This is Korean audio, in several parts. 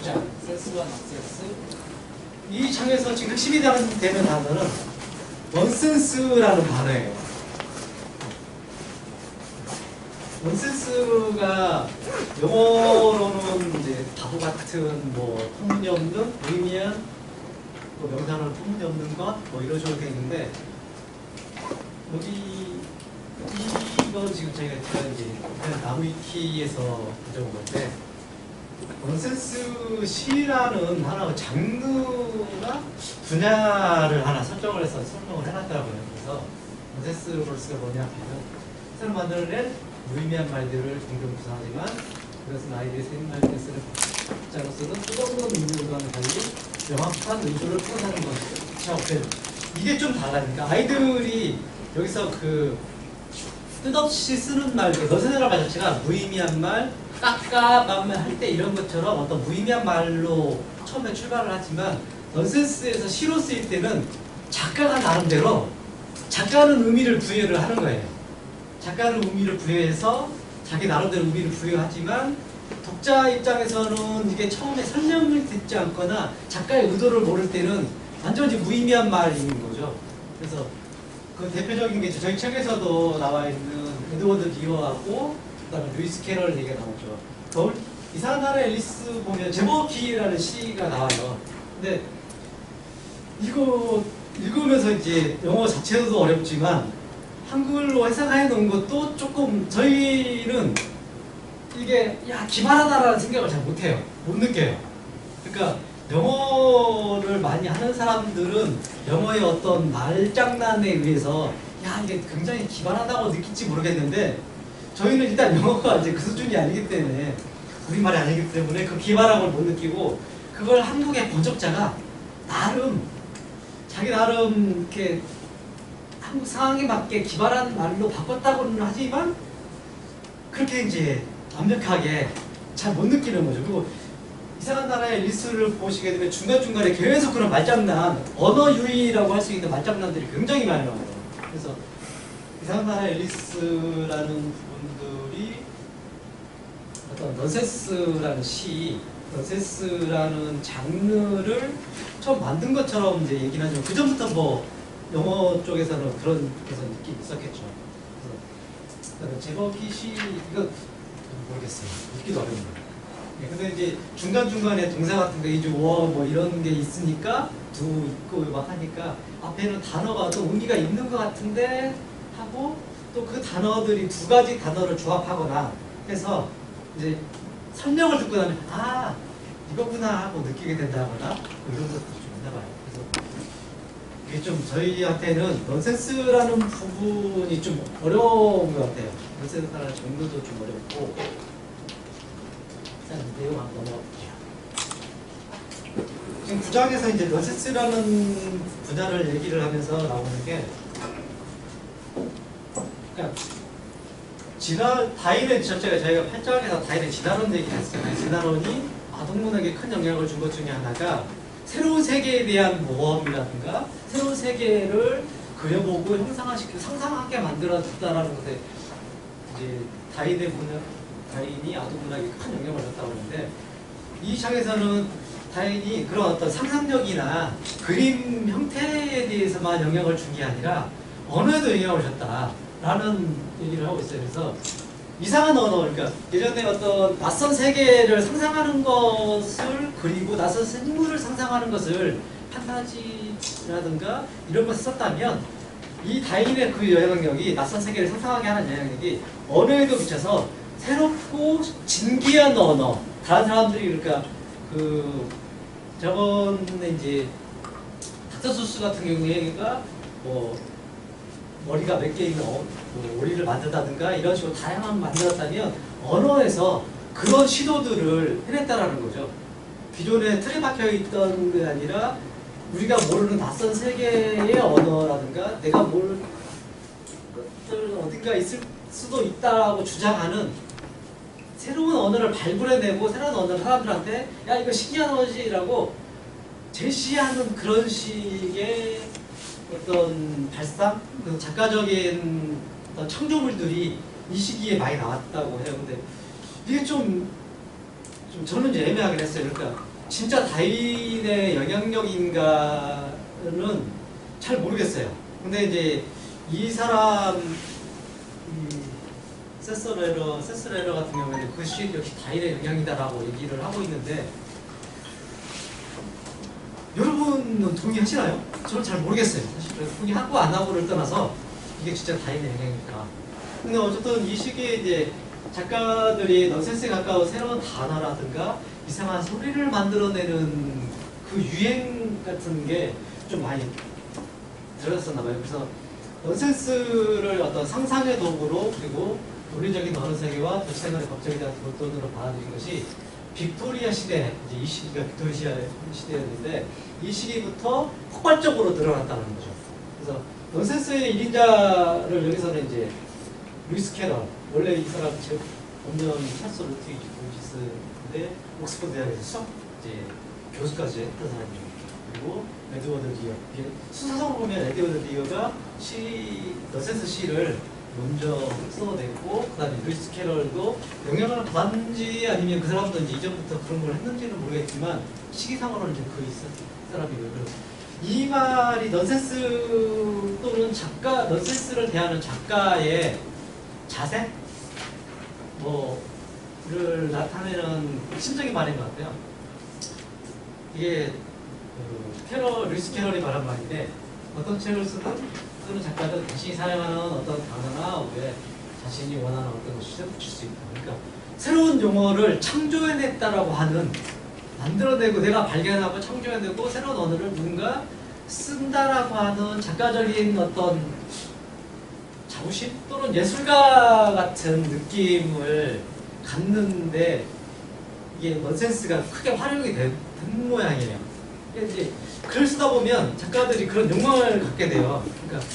주장, 센스와 넌센스. 이 장에서 지금 핵심이 되는 단어는 넌센스라는 단어예요. 넌센스가 영어로는 이제 바보 같은, 뭐 터무니없는, 무의미한, 뭐 명사는 터무니없는 것, 뭐 이런 식으로 되어 있는데, 여기 이건 지금 제가 이제 나무위키에서 가져온 건데, 넌센스 시라는 하나의 장르나 분야를 하나 설정을 해서 설명을 해놨더라고요. 그래서 넌센스로서가 뭐냐 하면 새로 만들어낸 무의미한 말들을 종종 구사하지만 그것은 아이들이 생활에 쓰는 자로서는 뜻없는 의미로와는 달리 명확한 의도를 표현하는 것이죠. 이게 좀 달라니까 아이들이 여기서 그 뜻없이 쓰는 말, 넌센스라는 말 자체가 무의미한 말, 깝깝한 말 할 때 이런 것처럼 어떤 무의미한 말로 처음에 출발을 하지만 넌센스에서 시로 쓰일 때는 작가가 나름대로 작가는 의미를 부여를 하는 거예요. 작가는 의미를 부여해서 자기 나름대로 의미를 부여하지만 독자 입장에서는 이게 처음에 설명을 듣지 않거나 작가의 의도를 모를 때는 완전히 무의미한 말인 거죠. 그래서 그 대표적인 게 저희 책에서도 나와 있는 에드워드 비어하고 그다음에 루이스 캐럴 얘기가 나오죠. 이상한 나라의 앨리스 보면 제버키라는 시가 나와요. 근데 이거 읽으면서 이제 영어 자체도 어렵지만 한글로 해석해 놓은 것도 조금 저희는 이게 야 기발하다라는 생각을 잘 못해요. 못 느껴요. 그러니까 영어를 많이 하는 사람들은 영어의 어떤 말장난에 의해서 야 이게 굉장히 기발하다고 느낄지 모르겠는데 저희는 일단 영어가 이제 그 수준이 아니기 때문에 우리말이 아니기 때문에 그 기발함을 못 느끼고 그걸 한국의 번역자가 나름 자기 나름 이렇게 한국 상황에 맞게 기발한 말로 바꿨다고는 하지만 그렇게 이제 완벽하게 잘 못 느끼는 거죠. 그리고 이상한 나라의 앨리스를 보시게 되면 중간중간에 계속 그런 말장난, 언어 유희라고 할 수 있는 말장난들이 굉장히 많이 나와요. 그래서 이상한 나라의 앨리스라는 부분들이 어떤 넌센스라는 시, 넌센스라는 장르를 처음 만든 것처럼 이제 얘기는 하지만 그 전부터 뭐 영어 쪽에서는 그런 데서 느낌이 있었겠죠. 그래서 제버키 시 이거 모르겠어요. 읽기도 어렵네요. 네, 근데 이제 중간중간에 동사 같은 거 이제 뭐 이런 게 있으니까 두 있고 막 하니까 앞에는 단어가 또 의미가 있는 것 같은데 하고 또 그 단어들이 두 가지 단어를 조합하거나 해서 이제 설명을 듣고 나면 아 이거구나 하고 느끼게 된다거나 뭐 이런 것도 좀 있나 봐요. 그래서 이게 좀 저희한테는 넌센스라는 부분이 좀 어려운 것 같아요. 넌센스라는 정도도 좀 어렵고 일단 내용 한번 넘어갈게요. 지금 9장에서 이제 넌센스라는 분야를 얘기를 하면서 나오는 게 그러니까 다윈의 저희가 8장에서 다윈의 진화론 얘기했잖아요. 진화론이 아동문학에 큰 영향을 준 것 중에 하나가 새로운 세계에 대한 모험이라든가 새로운 세계를 그려보고 형상화시키고 상상하게 만들었다라는 것에 이제 다윈이 아동문학에 큰 영향을 줬다고 하는데 이 장에서는 다윈이 그런 어떤 상상력이나 그림 형태에 대해서만 영향을 준 게 아니라 언어에도 영향을 줬다라는 얘기를 하고 있어요. 그래서 이상한 언어, 그러니까 예전에 어떤 낯선 세계를 상상하는 것을 그리고 낯선 생물을 상상하는 것을 판타지라든가 이런 것을 썼다면 이 다윈의 그 영향력이 낯선 세계를 상상하게 하는 영향력이 언어에도 미쳐서 새롭고 진기한 언어, 다른 사람들이 그러니까 그 저번에 이제 닥터수스 같은 경우에가 뭐 머리가 몇 개 있는 뭐 오리를 만든다든가 이런 식으로 다양한 만들었다면 언어에서 그런 시도들을 해냈다라는 거죠. 기존에 틀에 박혀 있던 게 아니라 우리가 모르는 낯선 세계의 언어라든가 내가 모르는 것들 어딘가 있을 수도 있다라고 주장하는 새로운 언어를 발굴해내고 새로운 언어를 사람들한테 야 이거 신기한 언어지라고 제시하는 그런 식의 어떤 발상, 작가적인 어떤 창조물들이 이 시기에 많이 나왔다고 해요. 근데 이게 좀 저는 이제 애매하긴 했어요. 그러니까 진짜 다인의 영향력인가는 잘 모르겠어요. 근데 이제 이 사람 세스레러 같은 경우에는 그 시 역시 다인의 영향이다라고 얘기를 하고 있는데 여러분은 동의하시나요? 저는 잘 모르겠어요. 사실 동의하고 안 하고를 떠나서 이게 진짜 다인의 영향일까. 근데 어쨌든 이 시기에 이제 작가들이 넌센스에 가까운 새로운 단어라든가 이상한 소리를 만들어내는 그 유행 같은 게 좀 많이 들어졌었나 봐요. 그래서 넌센스를 어떤 상상의 도구로 그리고 논리적인 언어 세계와 도시생활의 법적에 대한 결론으로 받아들인 것이 빅토리아 시대, 이제 이 시기가 빅토리아 시대였는데 이 시기부터 폭발적으로 늘어났다는 거죠. 그래서 넌센스의 1인자를 여기서는 이제 루이스 캐럴, 원래 이 사람 제 본명 찰스 루트위지 보지스인데 옥스퍼드 대학에서 수학 이제 교수까지 했던 사람이에요. 그리고 에드워드 리어, 수사성을 보면 에드워드 리어가 넌센스 시를 먼저 써냈고 그다음에 루이스 캐럴도 영향을 받았는지 아니면 그 사람도 이제 이전부터 그런 걸 했는지는 모르겠지만 시기상으로는 이제 그 사람이고요. 이 말이 넌센스 또는 넌센스를 대하는 작가의 자세? 를 나타내는 심적인 말인 것 같아요. 이게 루이스 캐럴이 말한 말인데 어떤 책을 쓰는 작가들은 자신이 사용하는 어떤 단어나 왜 자신이 원하는 어떤 것을 붙일 수 있다. 그러니까 새로운 용어를 창조해냈다라고 하는 만들어내고 내가 발견하고 창조해내고 새로운 언어를 누군가 쓴다라고 하는 작가적인 어떤 자부심 또는 예술가 같은 느낌을 갖는데 이게 넌센스가 크게 활용이 된 모양이에요. 이제 글을 쓰다 보면 작가들이 그런 욕망을 갖게 돼요. 그러니까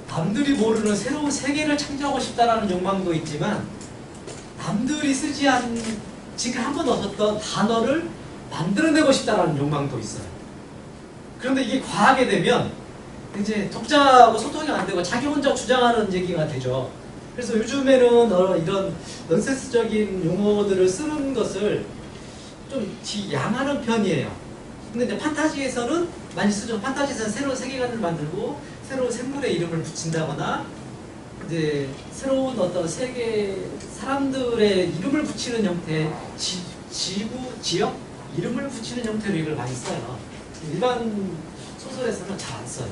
남들이 모르는 새로운 세계를 창조하고 싶다라는 욕망도 있지만 남들이 쓰지 않은 지금 한 번도 없었던 단어를 만들어내고 싶다라는 욕망도 있어요. 그런데 이게 과하게 되면 이제 독자하고 소통이 안 되고 자기 혼자 주장하는 얘기가 되죠. 그래서 요즘에는 이런 넌센스적인 용어들을 쓰는 것을 좀 양하는 편이에요. 근데 이제 판타지에서는 많이 쓰죠. 판타지에서는 새로운 세계관을 만들고 새로운 생물의 이름을 붙인다거나 이제 새로운 어떤 세계 사람들의 이름을 붙이는 형태, 지역 이름을 붙이는 형태로 이걸 많이 써요. 일반 소설에서는 잘 안 써요.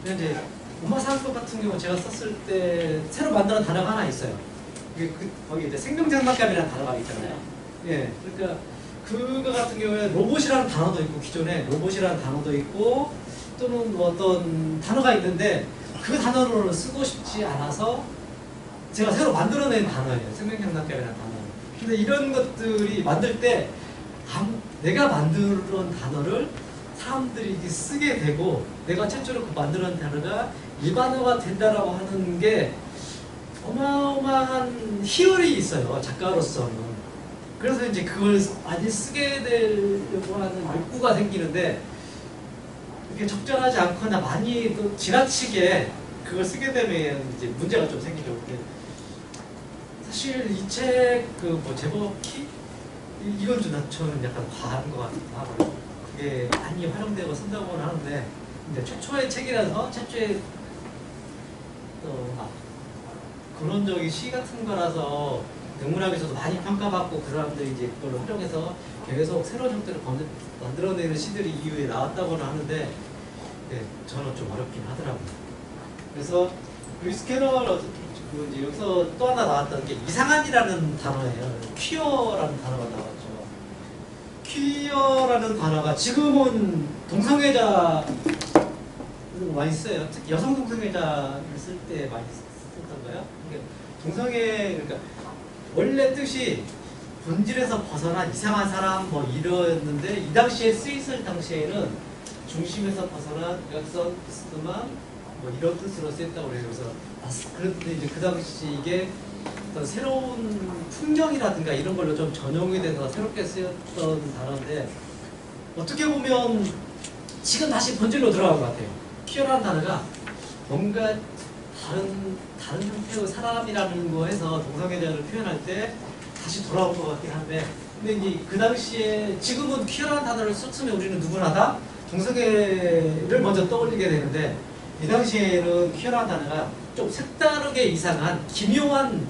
근데 이제 오마상도 같은 경우 제가 썼을 때 새로 만드는 단어가 하나 있어요. 거기 이제 생명장난감이라는 단어가 있잖아요. 예, 그러니까 그거 같은 경우에 로봇이라는 단어도 있고 기존에 로봇이라는 단어도 있고 또는 뭐 어떤 단어가 있는데 그 단어를 쓰고 싶지 않아서 제가 새로 만들어낸 단어예요. 생명장난감이라는 단어. 근데 이런 것들이 만들 때 내가 만든 단어를 사람들이 쓰게 되고 내가 최초로 그 만드는 단어가 일반어가 된다라고 하는 게 어마어마한 희열이 있어요. 작가로서는. 그래서 이제 그걸 많이 쓰게 되려고 하는 욕구가 생기는데 이게 적절하지 않거나 많이 또 지나치게 그걸 쓰게 되면 이제 문제가 좀 생기죠. 근데 사실 이 책 제법 이건 좀 저는 약간 과한 것 같기도 하고 그게 많이 활용되고 쓴다고는 하는데 근데 최초의 책이라서 최초의 또 막 근원적인 시 같은 거라서 대문학에서도 많이 평가받고 그 사람들이 이제 그걸 활용해서 계속 새로운 형태를 만들어내는 시들이 이후에 나왔다고는 하는데 저는 좀 어렵긴 하더라고요. 그래서 루이스 캐럴 이제 여기서 또 하나 나왔던 게 이상한이라는 단어예요. 퀴어라는 단어가 나왔죠. 퀴어라는 단어가 지금은 동성애자 많이 써요. 특히 여성 동성애자를 쓸 때 많이 썼던가요? 그러니까 원래 뜻이 본질에서 벗어난 이상한 사람 뭐 이러였는데 이 당시에 쓰였을 당시에는 중심에서 벗어난 약선 비스듬한 뭐 이런 뜻으로 쓰였다고 그래요. 그래서 그런데 이제 그 당시 이게 어떤 새로운 풍경이라든가 이런 걸로 좀 전용이 돼서 새롭게 쓰였던 단어인데 어떻게 보면 지금 다시 본질로 들어간 것 같아요. 퀴어라는 단어가 뭔가 다른 형태의 사람이라는 거에서 동성애자를 표현할 때 다시 돌아온 것 같긴 한데 근데 이제 그 당시에 지금은 퀴어라는 단어를 썼으면 우리는 누구나 다 동성애를 먼저 떠올리게 되는데 이 당시에는 퀴어라는 단어가 좀 색다르게 이상한 기묘한,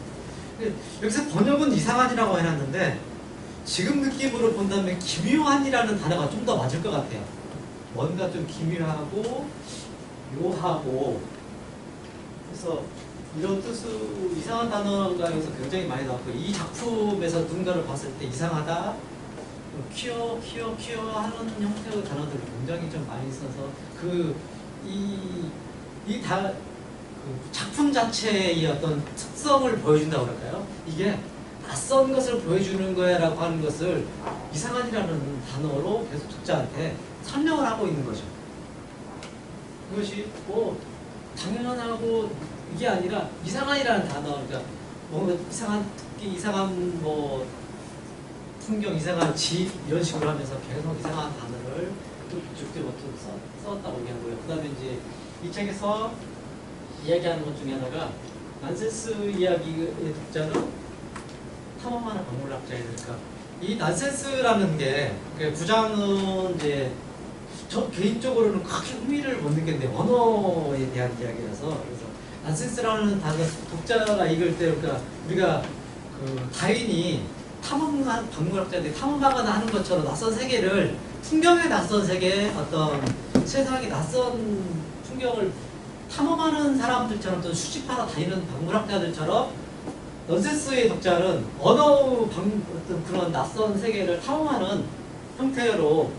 여기서 번역은 이상한이라고 해놨는데 지금 느낌으로 본다면 기묘한이라는 단어가 좀 더 맞을 것 같아요. 뭔가 좀 기묘하고 묘하고, 그래서 이런 뜻으로 이상한 단어가 여기서 굉장히 많이 나왔고, 이 작품에서 누군가를 봤을 때 이상하다, 퀴어 하는 형태의 단어들을 굉장히 좀 많이 써서 그 작품 자체의 어떤 특성을 보여준다고 그럴까요? 이게 낯선 것을 보여주는 거야라고 하는 것을 이상한이라는 단어로 계속 독자한테 설명을 하고 있는 거죠. 그것이 뭐 당연하고 이게 아니라 이상한이라는 단어, 그러니까 뭔가 이상한 특기, 이상한 뭐 풍경, 이상한 집 이런 식으로 하면서 계속 이상한 단어를 쭉쭉쭉 써왔다고 얘기하고요. 그 다음에 이제 이 책에서 이야기하는 것 중에 하나가 난센스 이야기의 독자는 탐험하는 박물학자이니까 이 난센스라는 게 부장은 이제 저 개인적으로는 크게 흥미를 못 느꼈는데 언어에 대한 이야기라서, 그래서 난센스라는 단어 독자가 읽을 때 그러니까 우리가 그 타인이 탐험한 박물학자들이 탐험하거나 하는 것처럼 낯선 세계를, 풍경의 낯선 세계, 어떤 세상의 낯선 풍경을 탐험하는 사람들처럼 또 수집하러 다니는 박물학자들처럼 넌센스의 독자는 어떤 그런 낯선 세계를 탐험하는 형태로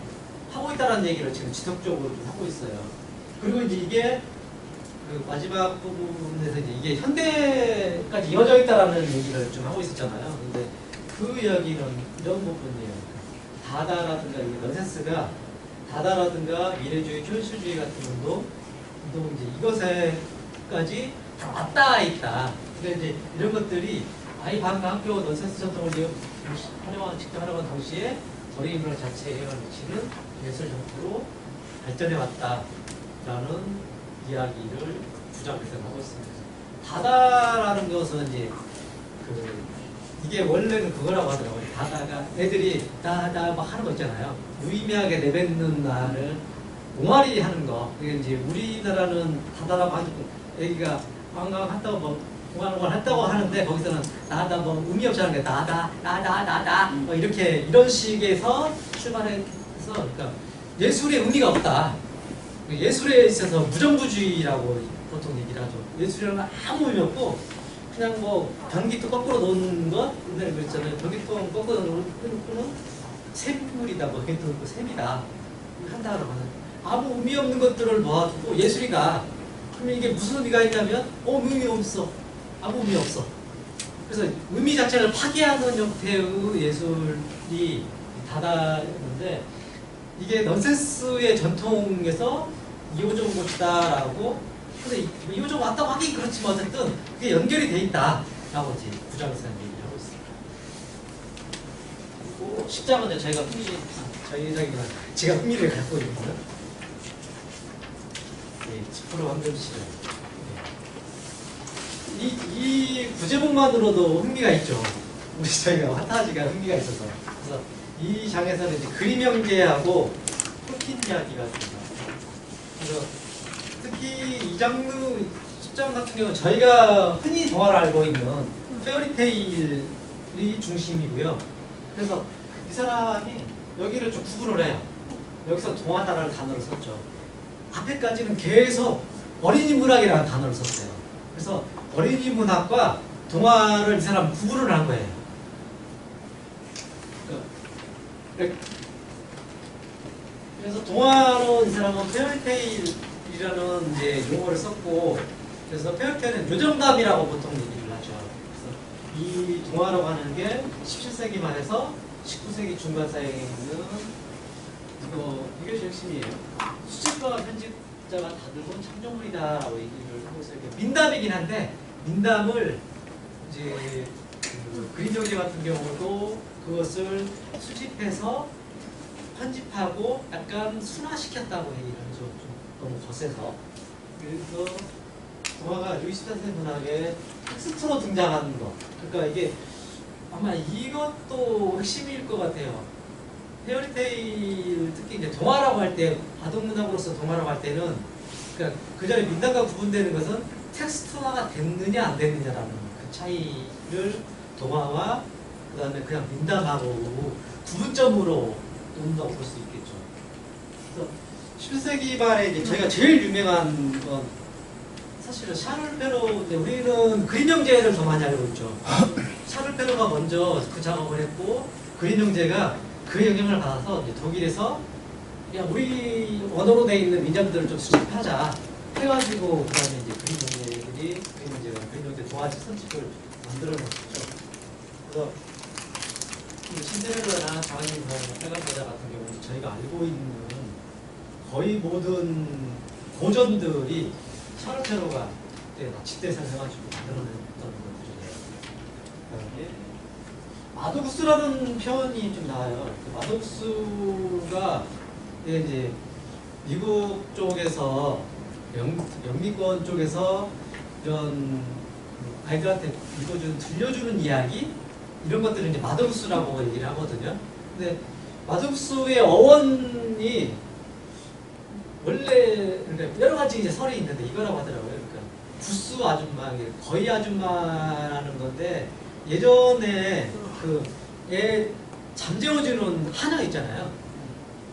하고 있다는 얘기를 지금 지속적으로 좀 하고 있어요. 그리고 이제 이게 그 마지막 부분에서 이게 현대까지 이어져 있다라는 얘기를 좀 하고 있었잖아요. 근데 그 이야기는 이런 부분이에요. 다다라든가 이 넌센스가 다다라든가 미래주의, 현실주의 같은 것도 이제 이것에까지 다 왔다 있다. 근데 이제 이런 것들이 아이 방과 학교 넌센스 전통을 직접 활용한 동시에 어린이 문화 자체에 영향을 미치는 예술 정도로 발전해 왔다라는 이야기를 부장께서 하고 있습니다. 다다라는 것은 이제 이게 원래는 그거라고 하더라고요. 다다가 애들이 다다 막 하는 거 있잖아요. 무의미하게 내뱉는 말을 옹알이 하는 거. 그게 이제 우리나라는 다다라고 하니까 애기가 관광 했다고 뭐 공항을 했다고 하는데 거기서는 나다 뭐 의미 없이 하는 게 나다 뭐 이렇게 이런 식에서 출발해서, 그러니까 예술에 의미가 없다. 예술에 있어서 무정부주의라고 보통 얘기를 하죠. 예술이라는 아무 의미 없고 그냥 뭐 변기통 거꾸로 놓는 것, 옛날에 그랬잖아요. 변기통 거꾸로 놓는 거는 샘물이다, 뭐 변기통 샘이다 한다고 하는, 아무 의미 없는 것들을 모아두고 예술이가, 그러면 이게 무슨 의미가 있냐면 의미 없어, 아무 의미 없어. 그래서 의미 자체를 파괴하는 형태의 예술이 다다였는데, 이게 넌센스의 전통에서 이호적 것이다라고, 근데 이호적 왔다고 하긴 그렇지만 어쨌든 그게 연결이 돼 있다라고 이제 부장에서 얘기를 하고 있습니다. 그리고 10장은 제가 흥미를 갖고 있는 거는 10% 황금시간. 이 부제목만으로도 흥미가 있죠. 저희가 환타지가 흥미가 있어서. 그래서 이 장에서는 이제 그림 연계하고 흑인 이야기가 있습니다. 그래서 특히 이 장르 10장 같은 경우는 저희가 흔히 동화를 알고 있는 페어리테일이 중심이고요. 그래서 이 사람이 여기를 좀 구분을 해요. 여기서 동화다라는 단어를 썼죠. 앞에까지는 계속 어린이 문학이라는 단어를 썼어요. 그래서 어린이 문학과 동화를 이 사람 구분을 한 거예요. 그래서 동화로 이 사람은 페어리테일이라는 이제 용어를 썼고, 그래서 페어리테일은 요정담이라고 보통 얘기를 하죠. 그래서 이 동화라고 하는 게 17세기 말에서 19세기 중반 사이에 있는 이게 제일 핵심이에요. 수집가와 편집자가 다들 본 창조물이다라고 얘기를 하고 있어요. 민담이긴 한데 민담을 이제 그림 정제 같은 경우도 그것을 수집해서 편집하고 약간 순화시켰다고 얘기를 하죠. 좀 너무 거세서. 그래서 동화가 루이스 탄센 문학의 텍스트로 등장하는 거. 그러니까 이게 아마 이것도 핵심일 것 같아요. 페어리테일 특히 이제 동화라고 할 때, 아동문학으로서 동화라고 할 때는 그러니까 그 전에 민담과 구분되는 것은 텍스트화가 됐느냐 안 됐느냐라는 그 차이를 동화와 그 다음에 그냥 민담하고 구분점으로 놓는다고 볼 수 있겠죠. 그래서 11세기 말에 이제 저희가 제일 유명한 건 사실은 샤를 페로, 우리는 그림 형제를 더 많이 알고 있죠. 샤를 페로가 먼저 그 작업을 했고, 그림 형제가 그 영향을 받아서 이제 독일에서 야 우리 언어로 되어 있는 민담들을 좀 수집하자 해가지고 그다음에 이제 그림 형제들이 그림 형제 동화책 선집을 만들어 놨었죠. 그래서 신데렐라나 장안님 빨간 여자 같은 경우는 저희가 알고 있는 거의 모든 고전들이 샤를 페로가 그때 납치대사를 해가지고 만들어냈던 것들이에요. 마도구스라는 표현이 좀 나와요. 마도구스가 이제 미국 쪽에서 영미권 쪽에서 이런 아이들한테 읽어주는 들려주는 이야기 이런 것들을 이제 마도구스라고 얘기를 하거든요. 근데 마도구스의 어원이 원래 그러니까 여러 가지 이제 설이 있는데 이거라고 하더라고요. 그러니까 구스 아줌마, 거의 아줌마라는 건데 예전에 그 애 잠재워주는 한여 있잖아요.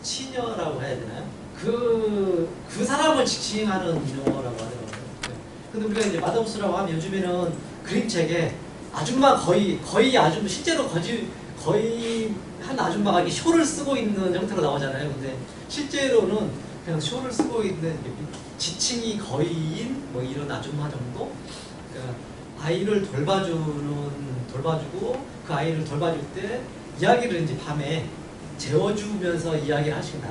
치녀라고 해야 되나요? 그 사람을 지칭하는 용어라고 하더라고요. 근데 우리가 이제 마더구스라고 하면 요즘에는 그림책에 아줌마 거의 아줌마 실제로 거의 한 아줌마가 이렇게 쇼를 쓰고 있는 형태로 나오잖아요. 근데 실제로는 그냥 쇼를 쓰고 있는 지칭이 거의인 뭐 이런 아줌마 정도? 그러니까 아이를 돌봐주고 그 아이를 돌봐줄 때 이야기를 이제 밤에 재워주면서 이야기를 하나씩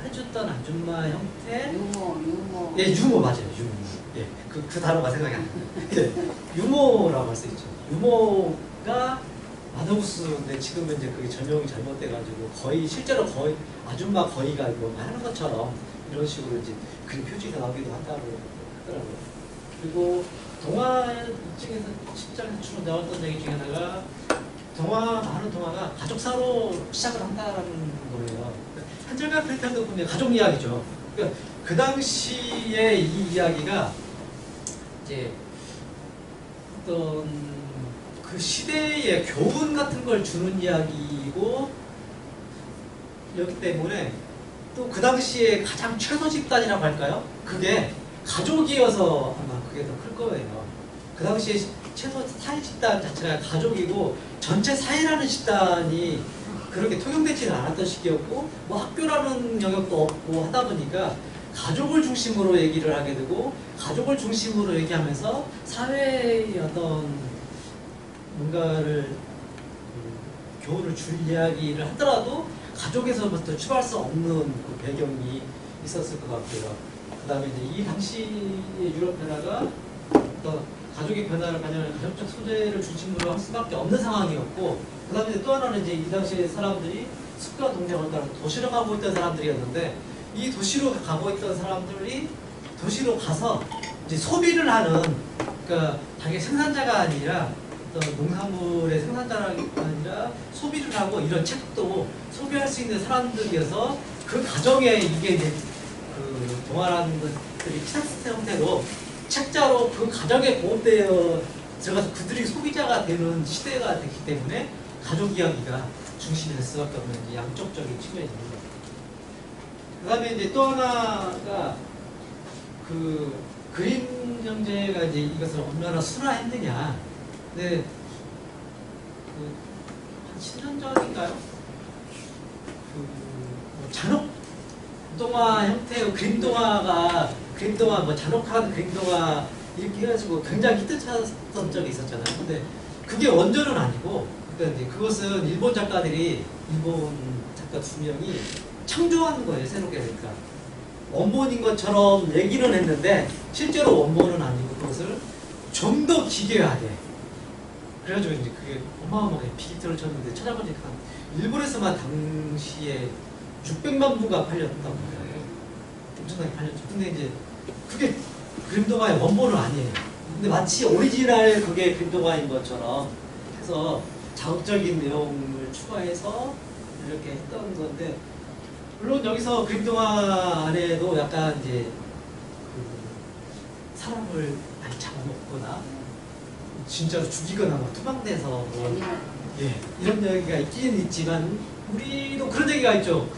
해줬던 아줌마 형태. 유머. 예, 유머 맞아요. 유머. 예, 그 단어가 생각이 안 나요. 예, 유머라고 할 수 있죠. 유머가 마더구스인데 지금 이제 그게 전용이 잘못돼가지고 거의 실제로 거의 아줌마 거의가 뭐 하는 것처럼 이런 식으로 이제 그림 표지가 나오기도 한다고 하더라고요. 그리고 동화 입장에서 주로 나왔던 얘기 중에 하나가 많은 동화가 가족사로 시작을 한다라는 거예요. 한절간 필터도 보면 가족 이야기죠. 그러니까 그 당시에 이 이야기가 이제 어떤 그 시대의 교훈 같은 걸 주는 이야기이고 였기 때문에 또 그 당시에 가장 최소 집단이라고 할까요? 그게 가족이어서 아마 그게 더 클 거예요. 그 당시에 최소 사회 집단 자체가 가족이고 전체 사회라는 집단이 그렇게 통용되지는 않았던 시기였고 뭐 학교라는 영역도 없고 하다 보니까 가족을 중심으로 얘기를 하게 되고 가족을 중심으로 얘기하면서 사회의 어떤 뭔가를 교훈을 줄 이야기를 하더라도 가족에서부터 출발할 수 없는 그 배경이 있었을 것 같고요. 그 다음에 이제 이 당시의 유럽 변화가 어떤 가족의 변화를 반영하는 가족적 소재를 중심으로 할 수밖에 없는 상황이었고 그 다음에 또 하나는 이제 이 당시의 사람들이 숲과 동작을 따라 도시로 가고 있던 사람들이었는데 이 도시로 가고 있던 사람들이 도시로 가서 이제 소비를 하는 그러니까 자기 생산자가 아니라 어떤 농산물의 생산자가 아니라 소비를 하고 이런 책도 소비할 수 있는 사람들이어서 그 가정에 이게 이제 그 동화라는 것들이 텍스트 형태로 책자로 그 가정에 보호되어 들어가서 그들이 소비자가 되는 시대가 됐기 때문에 가족 이야기가 중심이 될 수밖에 없는 이제 양쪽적인 측면이 있는 거죠. 그 다음에 이제 또 하나가 그 그림 형제가 이제 이것을 얼마나 순화했느냐. 근데 한 10년 전인가요? 뭐 잔혹 동화 형태의 그림 동화 뭐 잔혹한 그림 동화 이렇게 해가지고 굉장히 히트 찾았던 적이 있었잖아요. 근데 그게 원조는 아니고, 그러니까 이제 그것은 일본 작가들이 일본 작가 2명이 창조하는 거예요. 새롭게. 그러니까 원본인 것처럼 얘기는 했는데 실제로 원본은 아니고 그것을 좀 더 기괴하게. 그래가지고 이제 그게 어마어마하게 비히트를 쳤는데 찾아보니까 일본에서만 당시에 600만 부가 팔렸다고 해요. 엄청나게 팔렸죠. 근데 이제 그게 그림동화의 원본은 아니에요. 근데 마치 오리지널 그게 그림동화인 것처럼 해서 자극적인 내용을 추가해서 이렇게 했던 건데, 물론 여기서 그림 동화 안에도 약간 이제 그 사람을 많이 잡아먹거나 진짜로 죽이거나 막 투방돼서 뭐 예, 이런 얘기가 있긴 있지만 우리도 그런 얘기가 있죠.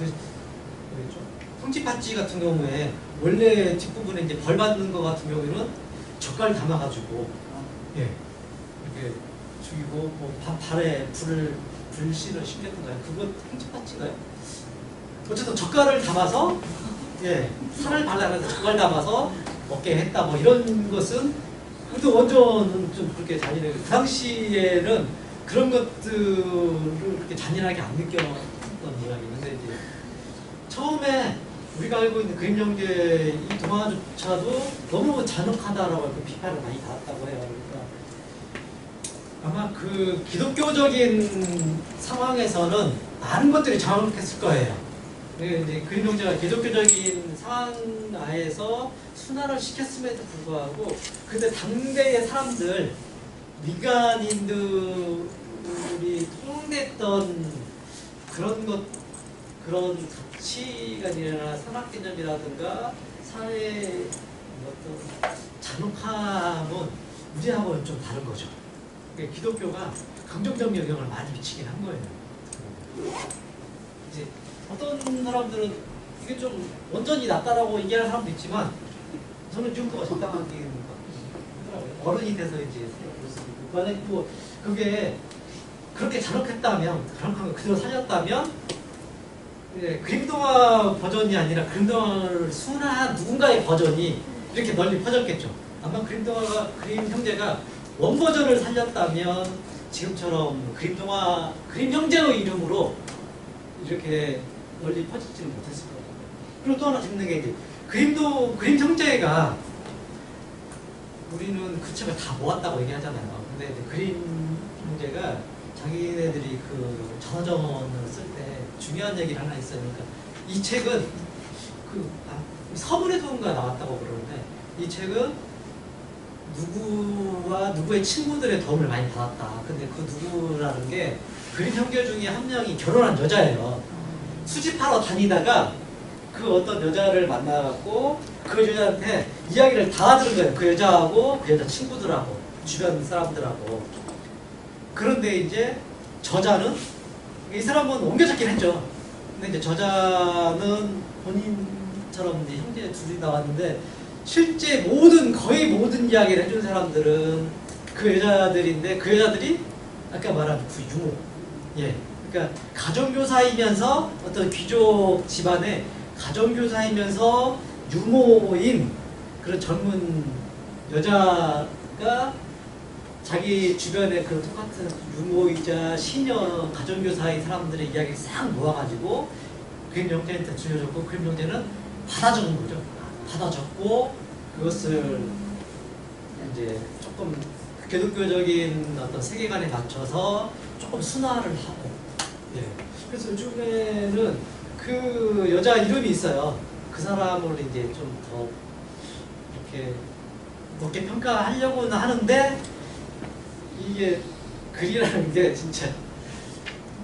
뭐였죠? 통치파찌 같은 경우에 원래 뒷부분에 이제 벌 받는 거 같은 경우에는 젓갈 담아가지고 예, 이렇게 죽이고 뭐 발에 불씨를 심겼던가요? 그거 통치파찌인가요? 어쨌든 젓갈을 담아서 예, 살을 발라서 젓갈 담아서 먹게 했다 뭐 이런 것은 그래도 원조는 좀 그렇게 잔인하게 그 당시에는 그런 것들을 그렇게 잔인하게 안 느꼈던 모양이었는데 이제 처음에 우리가 알고 있는 그림 영재 이 동화조차도 너무 잔혹하다라고 그 비판을 많이 받았다고 해요. 그러니까 아마 그 기독교적인 상황에서는 많은 것들이 잔혹했을 거예요. 이제 그림 영재가 기독교적인 상황 하에서 순화를 시켰음에도 불구하고 근데 당대의 사람들 민간인들이 통용됐던 그런 가치관이나 산학개념이라든가 사회의 어떤 잔혹함은 우리하고는 좀 다른 거죠. 그러니까 기독교가 긍정적 영향을 많이 미치긴 한 거예요. 이제 어떤 사람들은 이게 좀 완전히 낫다라고 얘기하는 사람도 있지만 저는 지금부가 적당한 게 어른이 돼서 이제 만약에 뭐 그게 그렇게 잔혹했다면 잔혹한 거 그대로 살렸다면 예, 그림동화 버전이 아니라 그림동화를 순화한 누군가의 버전이 이렇게 널리 퍼졌겠죠. 아마 그림 형제가 원 버전을 살렸다면 지금처럼 그림 형제의 이름으로 이렇게 널리 퍼지지는 못했을 거예요. 그리고 또 하나 재밌는 게 이제 그림 형제가 우리는 그 책을 다 모았다고 얘기하잖아요. 근데 이제 그림 형제가 자기네들이 그 전화전을 쓸 때 중요한 얘기를 하나 있어요. 그러니까 이 책은 서문에도인가 나왔다고 그러는데 이 책은 누구와 누구의 친구들의 도움을 많이 받았다. 근데 그 누구라는 게 그림 형제 중에 한 명이 결혼한 여자예요. 수집하러 다니다가 그 어떤 여자를 만나갖고 그 여자한테 이야기를 다 들은 거예요. 그 여자하고 그 여자 친구들하고 주변 사람들하고. 그런데 이제 저자는 이 사람은 옮겨졌긴 했죠. 근데 이제 저자는 본인처럼 이제 형제 둘이 나왔는데 실제 거의 모든 이야기를 해준 사람들은 그 여자들인데 그 여자들이 아까 말한 그 유모. 예. 그러니까 가정교사이면서 어떤 귀족 집안의 가정교사이면서 유모인 그런 젊은 여자가 자기 주변에 그런 똑같은 유모이자 시녀 가정교사인 사람들의 이야기를 싹 모아가지고 그림 형제한테 들려줬고 그림 형제는 받아 적은 거죠. 받아 적고 그것을 이제 조금 기독교적인 어떤 세계관에 맞춰서 조금 순화를 하고 예. 그래서 요즘에는 그 여자 이름이 있어요. 그 사람을 이제 좀 더 이렇게 높게 평가하려고는 하는데 이게 글이라는 게 진짜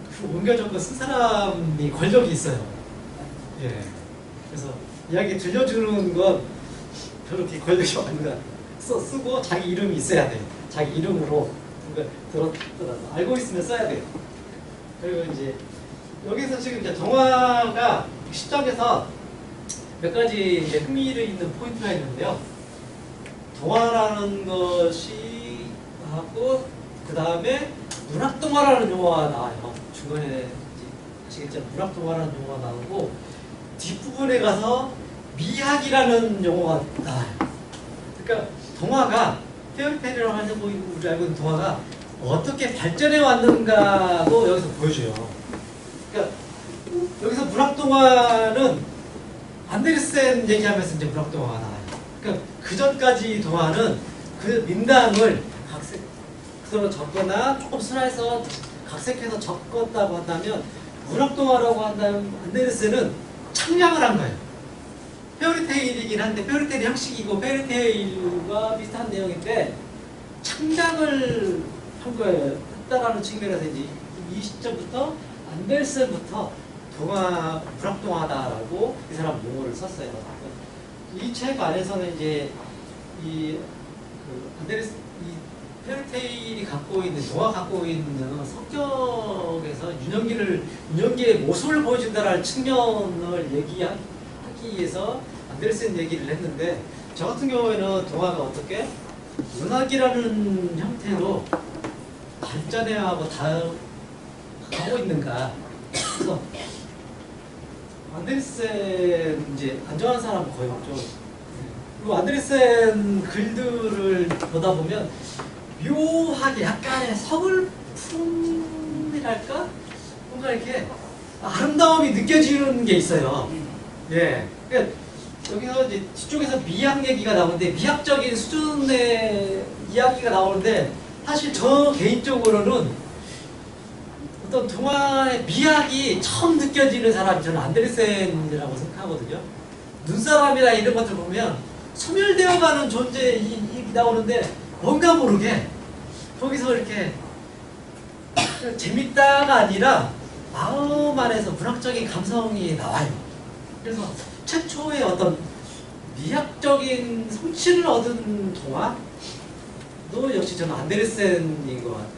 그 옮겨적고 쓴 사람이 권력이 있어요. 예. 그래서 이야기 들려주는 건 별로 그렇게 권력이 많은 거 쓰고 자기 이름이 있어야 돼요. 자기 이름으로 들었더라도 알고 있으면 써야 돼요. 그리고 이제 여기서 지금 이제 동화가 시작에서 몇 가지 이제 흥미를 있는 포인트가 있는데요. 동화라는 것이 하고 그 다음에 문학동화라는 용어가 나와요. 중간에 아시겠죠? 문학동화라는 용어가 나오고 뒷부분에 가서 미학이라는 용어가 나와요. 그러니까 동화가 페어리테일이라고 하는 우리 알고 있는 동화가 어떻게 발전해 왔는가도 여기서 보여줘요. 그러니까 여기서 문학동화는 안데르센 얘기하면서 이제 문학동화가 나와요. 그러니까 그 전까지 동화는 그 민담을 각색으로 적거나 조금 순화해서 각색해서 적었다고 한다면 문학동화라고 한다면 안데르센은 창량을 한 거예요. 페어리테일이긴 한데 페어리테일 형식이고 페어리테일과 비슷한 내용인데 창작을 한 거예요. 있다라는 측면에서 이제 이 시점부터 안데르센부터 문학동화다라고 이 사람 용어를 썼어요. 이 책 안에서는 이제 안데르센 이 페르테일이 갖고 있는 동화 갖고 있는 성격에서 윤영기의 모습을 보여준다라는 측면을 얘기하기 위해서 안데르센 얘기를 했는데, 저 같은 경우에는 동화가 어떻게 문학이라는 형태로 발전해하고 가고 있는가. 그래서 안데르센 이제 안 좋아하는 사람은 거의 없죠. 그리고 안데르센 글들을 보다 보면 묘하게 약간의 서글픔이랄까? 뭔가 이렇게 아름다움이 느껴지는 게 있어요. 예. 그러니까 여기서 이제 뒤쪽에서 미학 얘기가 나오는데, 미학적인 수준의 이야기가 나오는데, 사실 저 개인적으로는 어떤 동화의 미학이 처음 느껴지는 사람이 저는 안데르센이라고 생각하거든요. 눈사람이나 이런 것들 보면 소멸되어가는 존재이 나오는데, 뭔가 모르게 거기서 이렇게 재밌다가 아니라 마음 안에서 문학적인 감성이 나와요. 그래서 최초의 어떤 미학적인 성취를 얻은 동화도 역시 저는 안데르센인 것 같아요.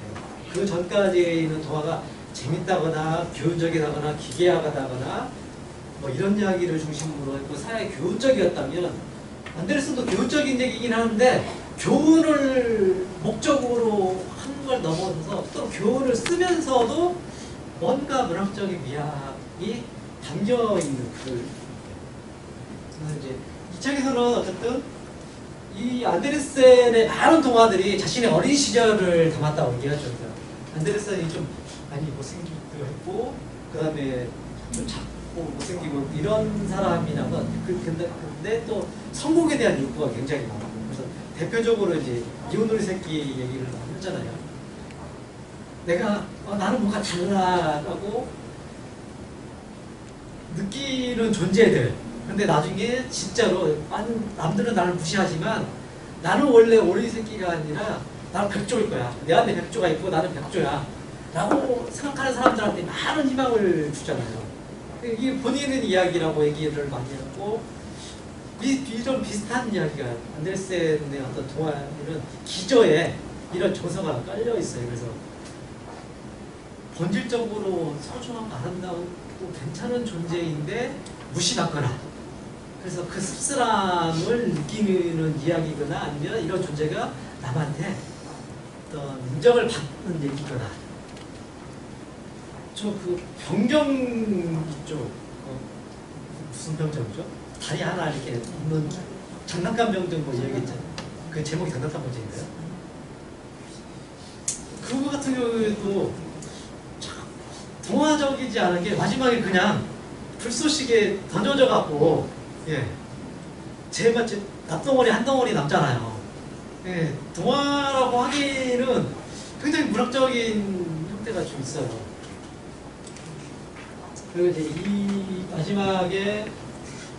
그 전까지는 동화가 재밌다거나 교훈적이다거나 기괴하다거나 뭐 이런 이야기를 중심으로 했고 사회 교훈적이었다면, 안데르센도 교훈적인 얘기긴 하는데 교훈을 목적으로 하는 걸 넘어서서 또 교훈을 쓰면서도 뭔가 문학적인 미학이 담겨 있는 글. 그래서 이제 이 책에서는 어쨌든 이 안데르센의 많은 동화들이 자신의 어린 시절을 담았다고 얘기하죠. 안데르센이 좀 많이 못생기기도 했고, 그 다음에 좀 작고 못생기고 이런 사람이라면 근데 또 성공에 대한 욕구가 굉장히 많고, 그래서 대표적으로 이제 이온우리 새끼 얘기를 많이 했잖아요. 내가 나는 뭔가 달라라고 느끼는 존재들. 근데 나중에 진짜로 남들은 나를 무시하지만 나는 원래 오리 새끼가 아니라 나는 백조일 거야. 내 안에 백조가 있고 나는 백조야 라고 생각하는 사람들한테 많은 희망을 주잖아요. 이게 본인의 이야기라고 얘기를 많이 했고, 이런 비슷한 이야기가 안데르센의 어떤 동화에는 기저에 이런 정서가 깔려 있어요. 그래서 본질적으로 소중하고 아름다운 괜찮은 존재인데 무시받거나, 그래서 그 씁쓸함을 느끼는 이야기거나 아니면 이런 존재가 남한테 어떤 인정을 받는 얘기거나. 저 그 병정 있죠. 무슨 병정이죠? 다리 하나 이렇게 있는 장난감 병정 뭐 얘기했잖아요. 그 제목이 장난감 병정인가요? 그거 같은 경우에도 동화적이지 않은 게 마지막에 그냥 불쏘시개 던져져 갖고, 예, 제발 납덩어리 한 덩어리 남잖아요. 예, 동화라고 하기는 굉장히 문학적인 형태가 좀 있어요. 그리고 이제 이 마지막에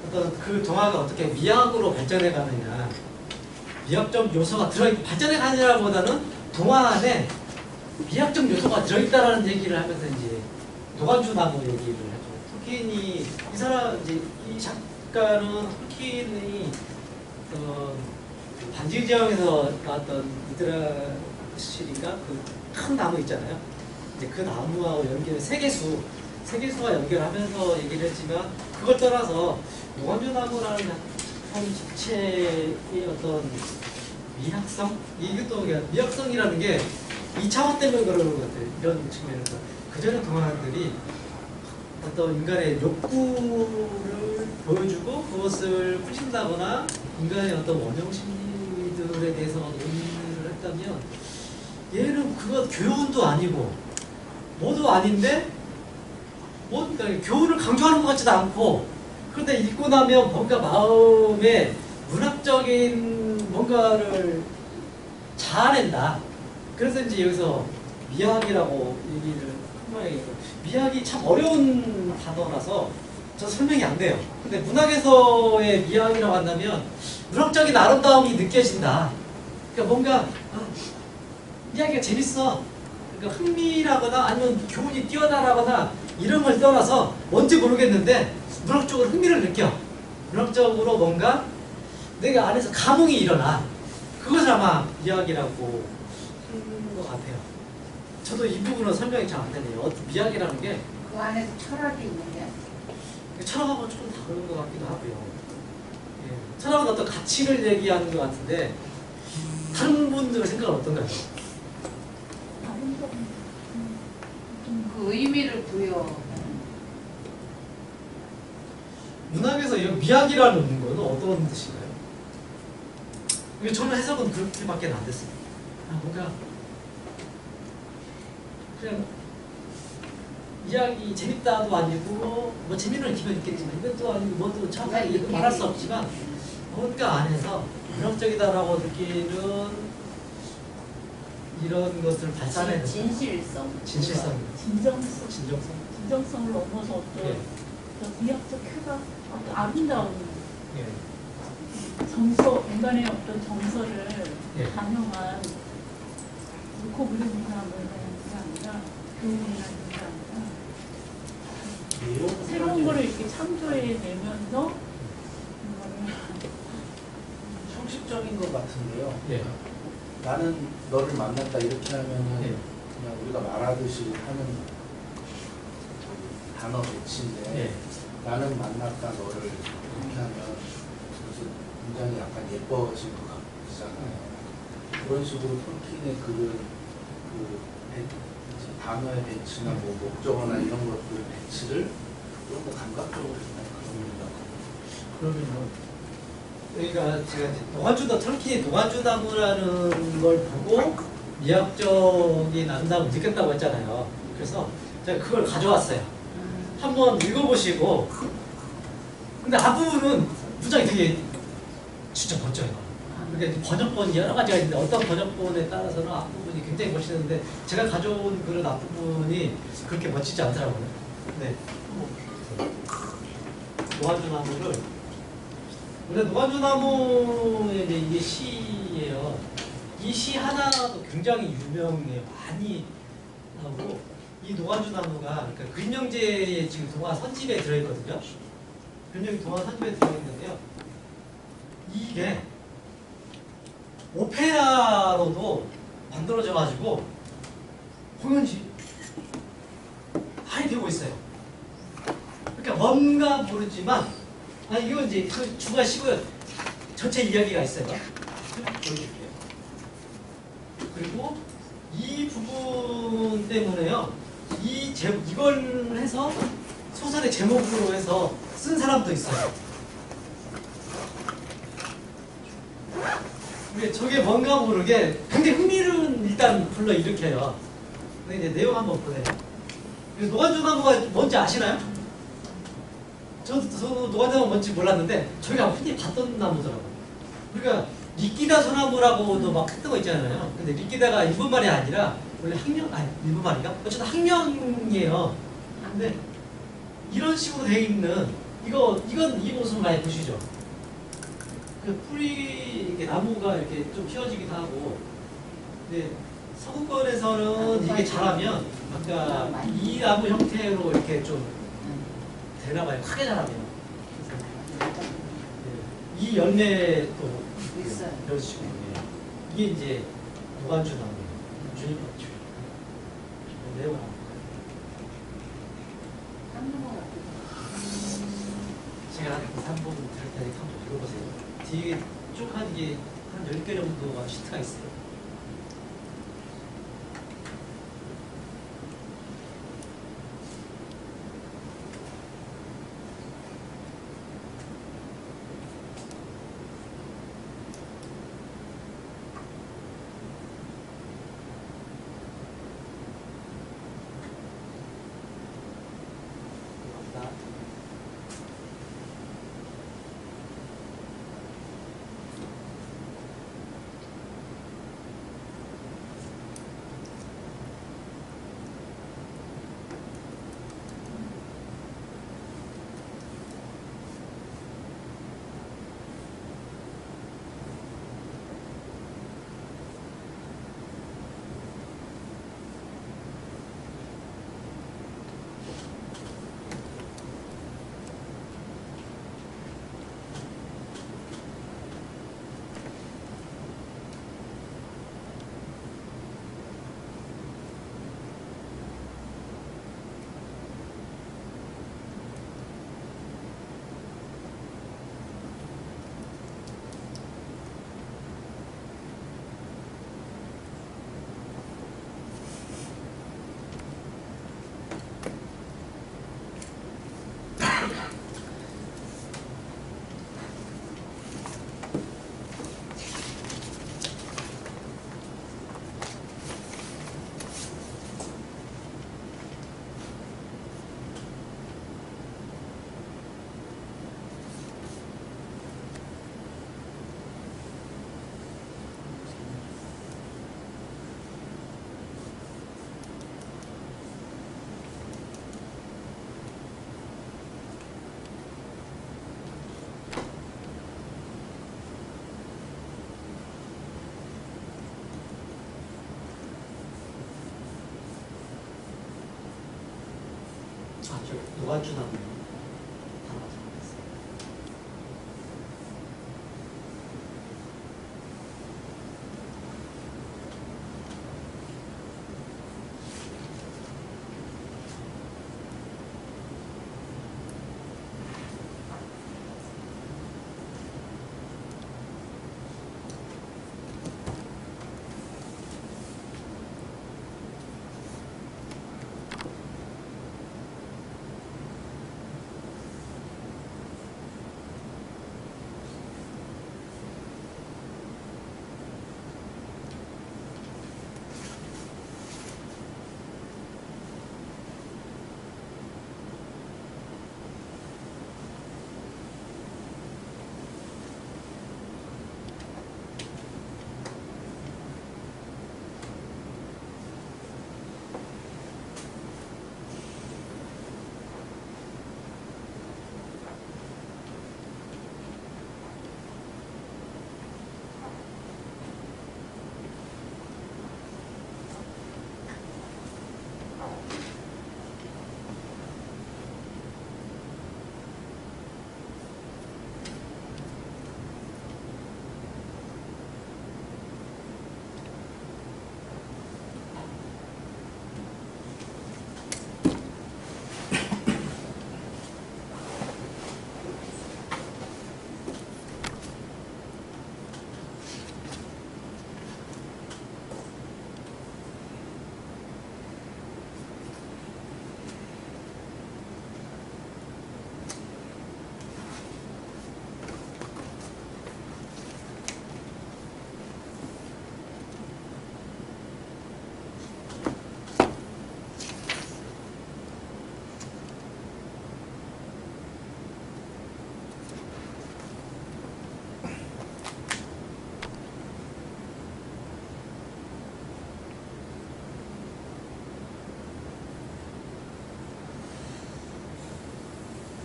어떤 그 동화가 어떻게 미학으로 발전해 가느냐, 미학적 요소가 발전해 가느냐보다는 동화 안에 미학적 요소가 들어있다라는 얘기를 하면서 이제 노간주 나무 얘기를 하죠. 톨킨이 이 작가는 톨킨이 반지의 제왕에서 나왔던 이드라실인가 그 큰 나무 있잖아요. 이제 그 나무하고 세계수와 연결하면서 얘기를 했지만, 그걸 떠나서 노간주 나무라는 작품 자체의 어떤 미학성? 이것도 미학성이라는 게 2차원 때문에 그러는 것 같아요. 이런 측면에서. 그전에 동화들이 어떤 인간의 욕구를 보여주고 그것을 푸신다거나 인간의 어떤 원형 심리들에 대해서 논의를 했다면, 얘는 그거 교훈도 아니고 뭐도 아닌데 그러니까 교훈을 강조하는 것 같지도 않고, 그런데 읽고 나면 뭔가 마음에 문학적인 뭔가를 자아낸다. 그래서 이제 여기서 미학이라고 얘기를 한 모양이에요. 미학이 참 어려운 단어라서 저 설명이 안 돼요. 근데 문학에서의 미학이라고 한다면 문학적인 아름다움이 느껴진다. 그러니까 뭔가 이야기가 재밌어. 그러니까 흥미라거나 아니면 교훈이 뛰어나라거나 이런 걸 떠나서 뭔지 모르겠는데 문학적으로 흥미를 느껴. 문학적으로 뭔가 내가 안에서 감흥이 일어나. 그것을 아마 미학이라고 하는 것 같아요. 저도 이 부분은 설명이 잘 안 되네요. 미학이라는 게 그 안에서 철학이 있는데 철학하고 조금 다른 것 같기도 하고요. 예. 철학은 어떤 가치를 얘기하는 것 같은데 다른 분들의 생각은 어떤가요? 그 의미를 부여. 문학에서 이 미학이라는 건 어떤 뜻인가요? 이게 저는 해석은 그렇게밖에 안 됐어요. 뭔가 그냥 이야기 재밌다도 아니고 뭐 재미는 기본 있겠지만 이것도 아니고 뭐도 정확하게 말할 수 없지만 뭔가 안에서 문학적이다라고 느끼는 이런 것을 발산해내는 진실성. 진정성을 넘어서 어떤 예. 미학적 쾌감, 어떤 아름다운 예. 인간의 어떤 정서를 예. 반영한 옳고 그름이나 뭐 이런 게 아니라 교훈이나 이런 게 아니라 새로운 거를 이렇게 창조해내면서 이거를 형식적인 것 같은데요. 예. 나는 너를 만났다 이렇게 하면은 예. 그냥 우리가 말하듯이 하는 단어 배치인데 예. 나는 만났다 너를 이렇게 하면 그래서 굉장히 약간 예뻐진 것 같잖아요. 그런 식으로 톨킨의 글은 단어의 배치나 뭐 목적어나 이런 것들 배치를 좀 더 감각적으로 했나 그런 그러면은 그러니까 제가 이제 노가주나 털킨이 노가주나무라는 걸 보고 미학적인 아름다움을 느꼈다고 했잖아요. 그래서 제가 그걸 가져왔어요. 한번 읽어보시고 근데 앞부분은 문장이 되게 진짜 멋져요. 그러니까 번역본이 여러 가지가 있는데 어떤 번역본에 따라서는 앞부분이 굉장히 멋있는데 제가 가져온 그런 앞부분이 그렇게 멋지지 않더라고요. 네. 노가주나무를 근데 노가주나무의 이게 시예요. 이 시 하나도 굉장히 유명해요. 많이 하고 이 노가주나무가 그러니까 그림영재의 지금 동화 선집에 들어있거든요. 그림영재 동화 선집에 들어있는데요. 이게 오페라로도 만들어져가지고 공연이 많이 되고 있어요. 그러니까 뭔가 모르지만 이건 이제 주가 시고요. 전체 이야기가 있어요. 보여드릴게요. 그리고 이 부분 때문에요. 이걸 해서 소설의 제목으로 해서 쓴 사람도 있어요. 저게 뭔가 모르게 굉장히 흥미를 일단 불러일으켜요. 근데 이제 내용 한번 보세요. 노가주나무가 뭔지 아시나요? 저도 노가주나무가 뭔지 몰랐는데 저희가 흔히 봤던 나무더라고요. 우리가 리끼다 소나무라고도 막 했던 거 있잖아요. 근데 리끼다가 일본말이 아니라 원래 일본말인가? 어쨌든 학명이에요. 근데 이런 식으로 되어 있는 이 모습 많이 보시죠? 그 풀이 이렇게 나무가 이렇게 좀 휘어지기도 하고, 근데 서구권에서는 이게 자라면 아까 이 나무 형태로 이렇게 좀 되나봐요. 크게 자라면. 이 열매도 있어요. 이런 식으로 이게 이제 노간주 나무예요. 주니퍼 주. 내용 제가 한 3부분 들을 테니까 한번 읽어보세요. 뒤에 쭉 한 게 한 10개 정도가 시트가 있어요. 아, 저 노가주 나무요. 다 맞아.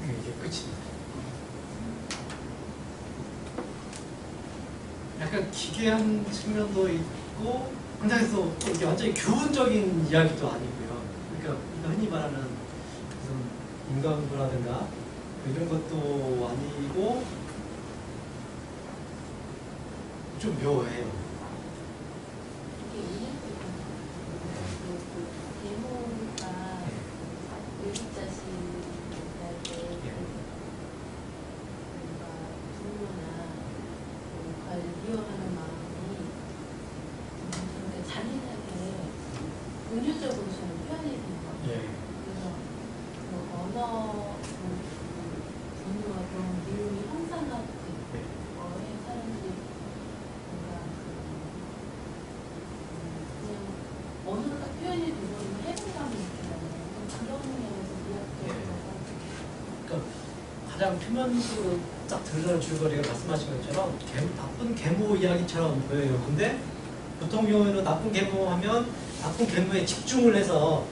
이게 끝입니다. 약간 기괴한 측면도 있고, 현장에서 이게 완전히 교훈적인 이야기도 아니고요. 그러니까 우리가 흔히 말하는 무슨 인간구라든가 이런 것도 아니고 좀 묘해요. 이게 데모가 외국 자식 할때 뭔가 분노나 뭔가를 미워하는 마음이 그렇게 잔인하게 은유적으로 저는 표현이 된 것 같아요. 예. 그래서 그 언어 분노와 그런 미움이 형상화된 거에 사람들이 뭔가 그냥 언어가 표현이 되고 해방감이 있잖아요. 그런 면에서 미학적인 그러니까 가장 표면적으로 딱 드러나는 줄거리가 말씀하신 것처럼 나쁜 계모 이야기처럼 보여요. 근데 보통 경우에는 나쁜 계모하면 나쁜 계모에 집중을 해서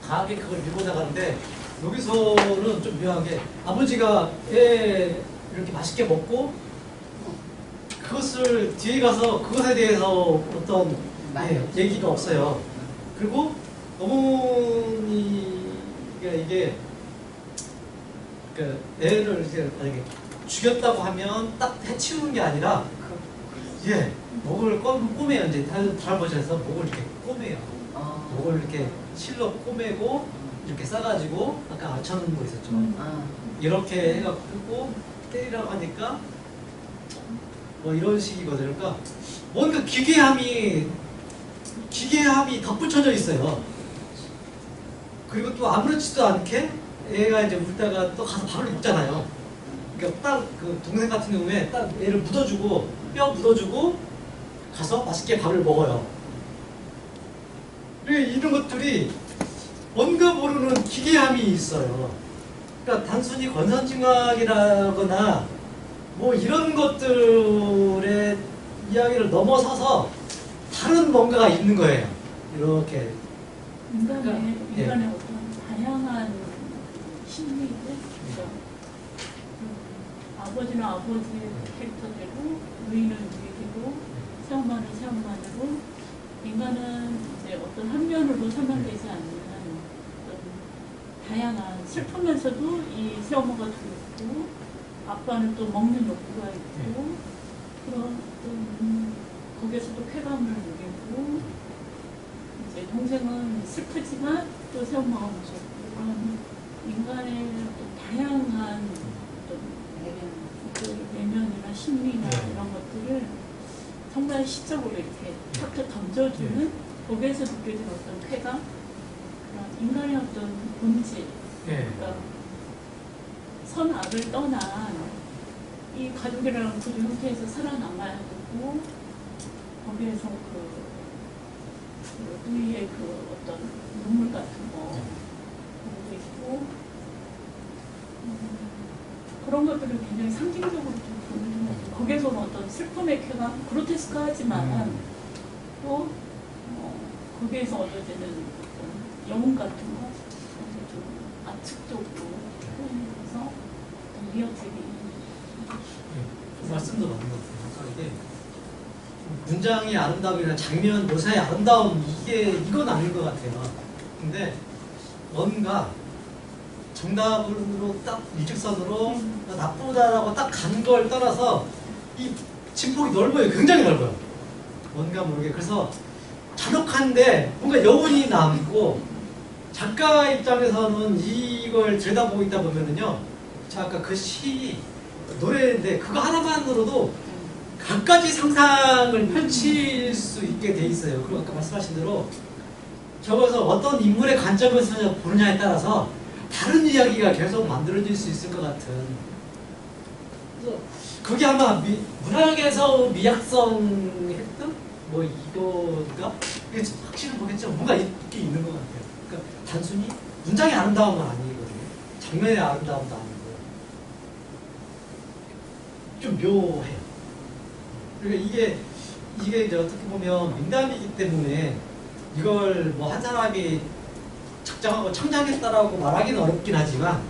강하게 그걸 밀고 나가는데, 여기서는 좀 묘한 게 아버지가 애 이렇게 맛있게 먹고 그것을 뒤에 가서 그것에 대해서 어떤 얘기가 없어요. 그리고 어머니가 이게 그 애를 이렇게 만약에 죽였다고 하면 딱 해치우는 게 아니라 목을 꼬매요. 이제 할아버지에서 목을 이렇게 꼬매요. 목을 이렇게 실로 꼬매고 이렇게 싸가지고 아까 아쳐놓은 거 있었죠. 이렇게 해갖고 때리라고 하니까 뭐 이런 식이거든요. 그러니까 뭔가 기괴함이 덧붙여져 있어요. 그리고 또 아무렇지도 않게 애가 이제 울다가 또 가서 밥을 먹잖아요. 그러니까 딱 그 동생 같은 경우에 딱 애를 묻어주고 뼈 묻어주고 가서 맛있게 밥을 먹어요. 이런 것들이 뭔가 모르는 기괴함이 있어요. 그러니까 단순히 권선징악이라거나 뭐 이런 것들의 이야기를 넘어서서 다른 뭔가가 있는 거예요. 이렇게. 인간의 예. 어떤 다양한 심리들, 그러니까 아버지는 아버지의 캐릭터대로, 의인은 의대로, 새엄마는 새엄마대로, 인간은 이제 어떤 한 면으로 설명되지 않는 어떤 다양한 슬프면서도 이 새엄마가 두렵고, 아빠는 또 먹는 욕구가 있고, 그런 어떤 거기에서도 쾌감을 누리고, 이제 동생은 슬프지만 또 새엄마가 무섭고, 그런 인간의 어떤 다양한 어떤 내면이나 심리나 이런 것들을 정말 시적으로 이렇게 탁탁 던져주는 거기에서 느껴지는 어떤 쾌감, 그런 인간의 어떤 본질, 그러니까 선악을 떠난 이 가족이라는 구조 형태에서 살아남아야 되고, 거기에서 그 의의 그 어떤 눈물 같은 거 보고 있고, 그런 것들을 굉장히 상징적으로 좀 보여주는 것 같아요. 거기에서는 어떤 슬픔의 쾌감, 그로테스크하지만 또 거기에서 얻어지는 어떤 영혼 같은 거, 좀 압축적으로 표현해서 어떤 이어지기. 말씀도 맞는 것 같아요. 이게 문장의 아름다움이나 장면 묘사의 아름다움 이건 아닌 것 같아요. 근데 뭔가 정답으로 딱 일직선으로 나쁘다라고 딱 간 걸 떠나서 이 진폭이 넓어요. 굉장히 넓어요. 뭔가 모르게. 그래서 잔혹한데 뭔가 여운이 남고, 작가 입장에서는 이걸 들여다보고 있다 보면은요, 저 아까 그 시 노래인데 그거 하나만으로도 갖가지 상상을 펼칠 수 있게 돼 있어요. 그리고 아까 말씀하신 대로 저것을 어떤 인물의 관점에서 보느냐에 따라서 다른 이야기가 계속 만들어질 수 있을 것 같은. 그래서 그게 아마 문학에서 미학성 획득? 뭐 이거가? 이게 확실히 모르겠지만 뭔가 있긴 있는 것 같아요. 그러니까 단순히 문장의 아름다움은 아니거든요. 장면의 아름다움도 아니고. 좀 묘해요. 그러니까 이게 이제 어떻게 보면 민담이기 때문에 이걸 뭐 한 사람이 작정하고 창작했다라고 말하기는 어렵긴 하지만,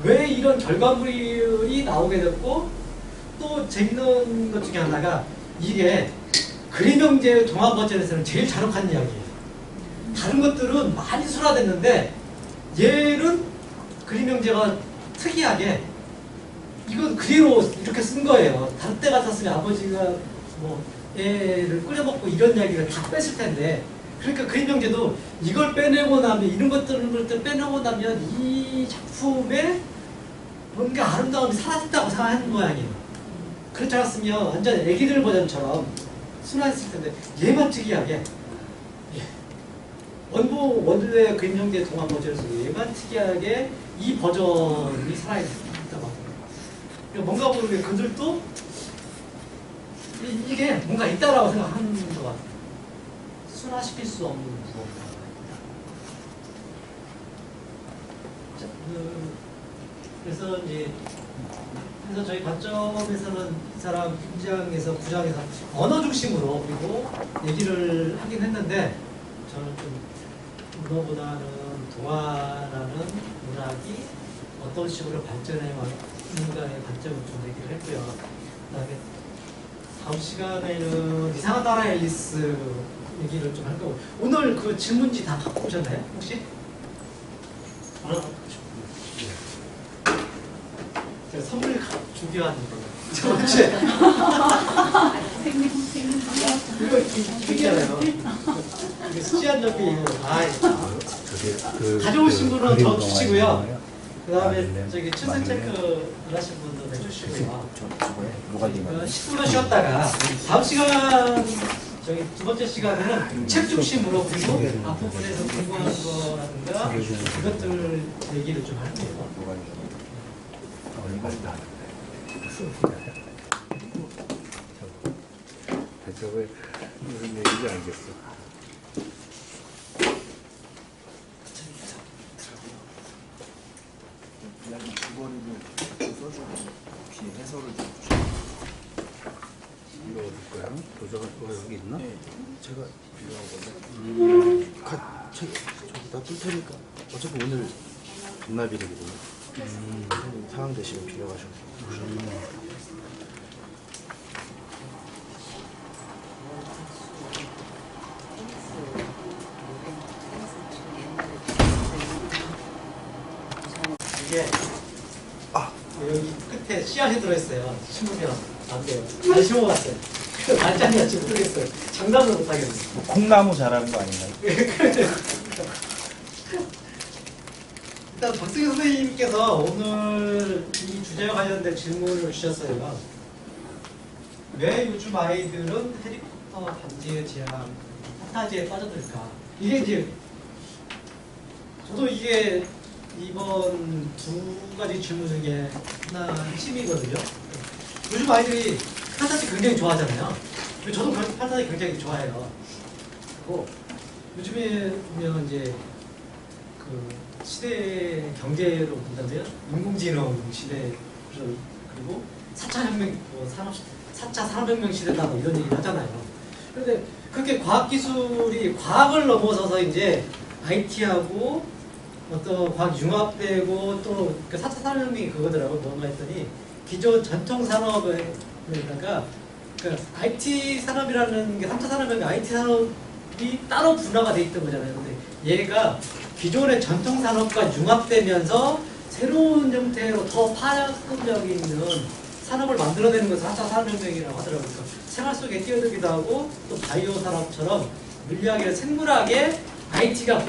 왜 이런 결과물이 나오게 됐고, 또 재밌는 것 중에 하나가 이게 그림 형제 동화 버전에서는 제일 잔혹한 이야기예요. 다른 것들은 많이 순화됐는데 얘는 그림 형제가 특이하게 이건 그대로 이렇게 쓴 거예요. 다른 때 같았으면 아버지가 뭐 애를 끓여먹고 이런 이야기를 다 뺐을 텐데, 그러니까 그림 형제도 이걸 빼내고 나면, 이런 것들을 빼내고 나면 이 작품에 뭔가 아름다움이 사라진다고 생각하는 모양이에요. 그렇지 않았으면 완전 애기들 버전처럼 순화했을 텐데, 얘만 특이하게, 원래 그림 형제 동화 버전에서 얘만 특이하게 이 버전이 살아있다고. 뭔가 모르게 그들도 이게 뭔가 있다라고 생각하는 것 같아요. 순화시킬 수 없는 무언가. 자, 그래서 이제 저희 관점에서는 이 사람 1장에서 9장에서 언어 중심으로 그리고 얘기를 하긴 했는데, 저는 좀 언어보다는 동화라는 문학이 어떤 식으로 발전해 왔는가의 관점을 좀 얘기를 했고요. 그다음에 다음 시간에는 이상한 나라 앨리스 얘기를 좀 할 거고, 오늘 그 질문지 다 갖고 오셨나요? 혹시? 제가 선물 준비해왔는데 저번 주에 이거 이잖아요. 이게 수지한 접이에요. 가져오신 분은 저 주시고요. 그 다음에 저기 출석 체크 하신 분도 해주시고요. 10분만 쉬었다가 다음 시간 저희 두 번째 시간에는 책 중심으로 그리고 앞부분에서 궁금한 거라든가 이것들 얘기를 좀 할게요. 저걸 무슨 얘기인지 알겠어. 그냥 주거리를 써주고 뒤에 해설을 좀 주세요. 이거 어디 거야? 도서관 여기 있나? 네, 제가 필요한 건데 책 저기다 뜰 테니까 어차피 오늘 반납일이거든요. 상황 되시면 필요하셔서 이게 여기 끝에 씨앗이 들어있어요. 심으면 안 돼요. 잘 심어봤어요. 말짱이 할지 모르겠어요. 장담을 못하겠어요. 콩나무 자라는 거 아닌가요? 일단 박승희 선생님께서 오늘 이 주제와 관련된 질문을 주셨어요. 왜 요즘 아이들은 해리포터 반지의 제왕, 판타지에 빠져들까? 이게 이제 저도 이게 이번 두 가지 질문 중에 하나 핵심이거든요. 요즘 아이들이 판타지 굉장히 좋아하잖아요. 저도 판타지 굉장히 좋아해요. 그리고 요즘에 보면 이제 그 시대 경제로 본다면 인공지능 시대 그리고 4차 혁명, 4차 산업혁명 시대다 뭐 이런 얘기를 하잖아요. 그런데 그렇게 과학기술이 과학을 넘어서서 이제 IT하고 어떤 과학 융합되고 또 그 4차 산업혁명이 그거더라고요. 뭔가 했더니 기존 전통 산업에다가 그 IT 산업이라는 게 3차 산업혁명 IT 산업이 따로 분화가 돼 있던 거잖아요. 근데 얘가 기존의 전통 산업과 융합되면서 새로운 형태로 더 파급력 있는 산업을 만들어내는 것을 4차 산업혁명이라고 하더라고요. 그러니까 생활 속에 뛰어들기도 하고 또 바이오 산업처럼 물리학이나 생물학에 IT가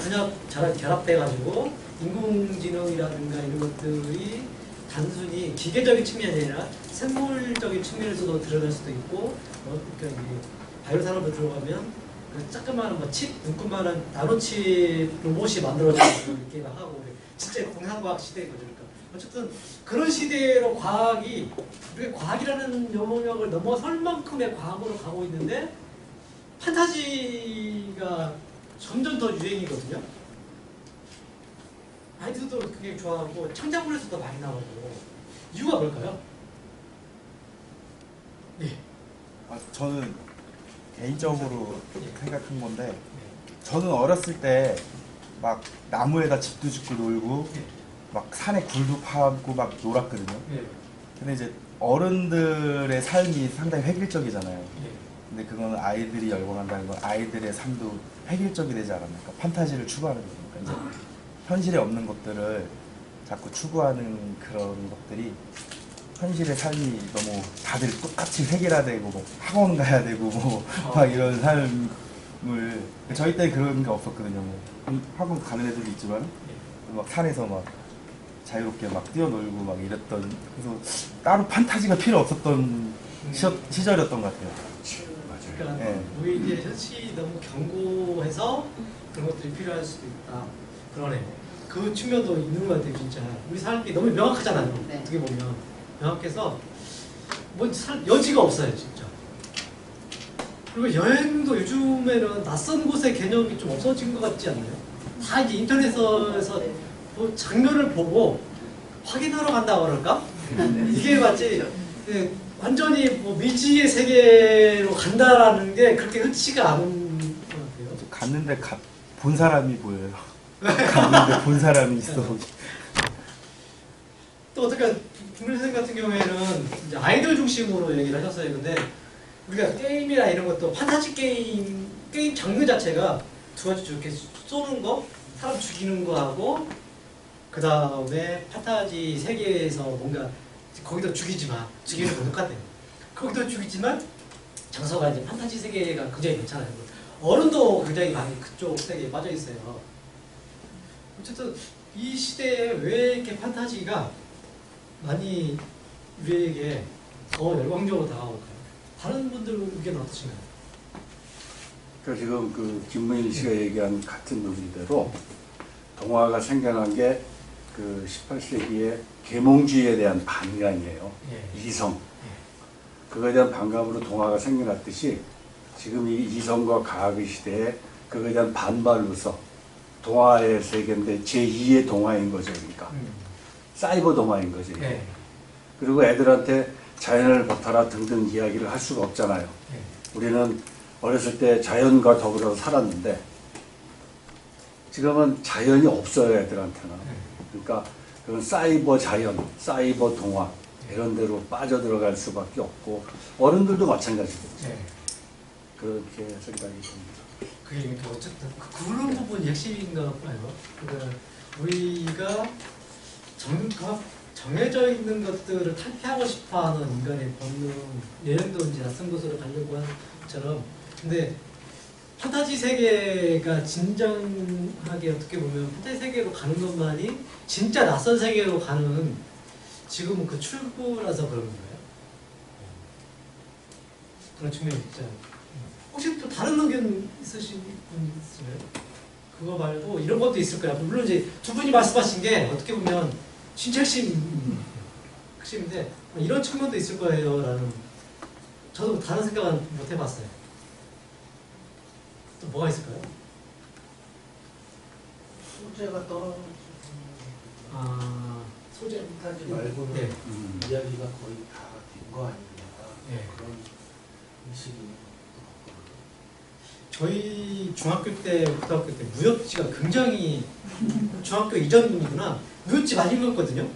잘 결합돼가지고 인공지능이라든가 이런 것들이 단순히 기계적인 측면이 아니라 생물적인 측면에서도 드러날 수도 있고 그러니까 이게 바이오 산업으로 들어가면 그 조그마한 칩, 눈금만한 나노칩 로봇이 만들어지고 이렇게 하고 진짜 공상과학 시대인 거죠. 그러니까 어쨌든 그런 시대로 과학이 우리가 과학이라는 영역을 넘어설 만큼의 과학으로 가고 있는데 판타지가 점점 더 유행이거든요. 아이들도 굉장히 좋아하고 창작물에서도 많이 나오고 이유가 뭘까요? 네. 저는 개인적으로 생각한 건데 저는 어렸을 때 막 나무에다 집도 짓고 놀고 막 산에 굴도 파고 막 놀았거든요. 네. 근데 이제 어른들의 삶이 상당히 획일적이잖아요. 네. 근데 그건 아이들이 열광한다는 건 아이들의 삶도 획일적이 되지 않았나요? 판타지를 추구하는 거니까 이제 현실에 없는 것들을 자꾸 추구하는 그런 것들이 현실의 삶이 너무 다들 똑같이 획일화되고 뭐 학원 가야 되고 뭐 막 이런 삶을 저희 때 그런 게 없었거든요. 뭐 학원 가는 애들도 있지만 막 산에서 막 자유롭게 막 뛰어놀고 막 이랬던 그래서 따로 판타지가 필요 없었던 시절이었던 것 같아요. 그러니까 네. 우리 이제 현실이 너무 견고해서 그런 것들이 필요할 수도 있다. 그러네. 그 측면도 있는 것 같아요, 진짜. 우리 삶이 너무 명확하잖아요. 네. 어떻게 보면 명확해서 뭐 여지가 없어요, 진짜. 그리고 여행도 요즘에는 낯선 곳의 개념이 좀 없어진 것 같지 않나요? 다 이제 인터넷에서 뭐 장면을 보고 확인하러 간다고 그럴까? 이게 마치 완전히 뭐 미지의 세계로 간다라는 게 그렇게 흔치가 않은 것 같아요. 갔는데 본 사람이 보여요. 갔는데 본 사람이 있어. 또 어떻게 김민 선생님 같은 경우에는 이제 아이돌 중심으로 얘기를 하셨어요. 근데 우리가 게임이나 이런 것도 판타지 게임 장르 자체가 두 가지 이렇게 쏘는 거, 사람 죽이는 거하고 그 다음에 판타지 세계에서 뭔가 거기도 죽이지만 죽이는 건 똑같아요. 거기도 죽이지만 장소가 이제 판타지 세계가 굉장히 괜찮아요. 어른도 굉장히 많이 그쪽 세계에 빠져 있어요. 어쨌든 이 시대에 왜 이렇게 판타지가 많이 우리에게 더 열광적으로 다가올까요? 다른 분들 의견은 어떠신가요? 그러니까 지금 그 김문일 씨가 얘기한 같은 논리대로 동화가 생겨난 게 그 18세기의 계몽주의에 대한 반감이에요. 예. 이성. 그거에 대한 반감으로 동화가 생겨났듯이 지금 이 이성과 과학의 시대에 그거에 대한 반발로서 동화의 세계인데 제2의 동화인 거죠. 그러니까 사이버 동화인 거죠. 이게. 예. 그리고 애들한테 자연을 버텨라 등등 이야기를 할 수가 없잖아요. 예. 우리는 어렸을 때 자연과 더불어 살았는데 지금은 자연이 없어요, 애들한테는. 그러니까 그건 사이버 자연, 사이버 동화 이런 데로 빠져들어갈 수밖에 없고 어른들도 마찬가지죠. 예. 그렇게 생각이 듭니다. 그게 어쨌든 그런 부분이 핵심인가 봐요. 그러니까 우리가 정해져 있는 것들을 탈피하고 싶어하는 인간의 본능, 예언도 이제 낯선 곳으로 가려고 하는 것처럼. 근데 판타지 세계가 진정하게 어떻게 보면 판타지 세계로 가는 것만이 진짜 낯선 세계로 가는 지금은 그 출구라서 그런 거예요. 그런 측면이 있죠. 혹시 또 다른 의견 있으신 분 있으세요? 그거 말고 이런 것도 있을 거야. 물론 이제 두 분이 말씀하신 게 어떻게 보면 진짜 핵심인데 이런 측면도 있을 거예요라는, 저도 다른 생각은 못 해봤어요. 또 뭐가 있을까요? 소재가 떨어지는 아, 소재. 판타지 말고는 네. 이야기가 거의 다 된 거 아니냐 네. 그런 인식이 있는 것 같거든요. 저희 중학교 때, 고등학교 때 무협지가 굉장히 중학교 이전이구나. 무협지 많이 읽었거든요.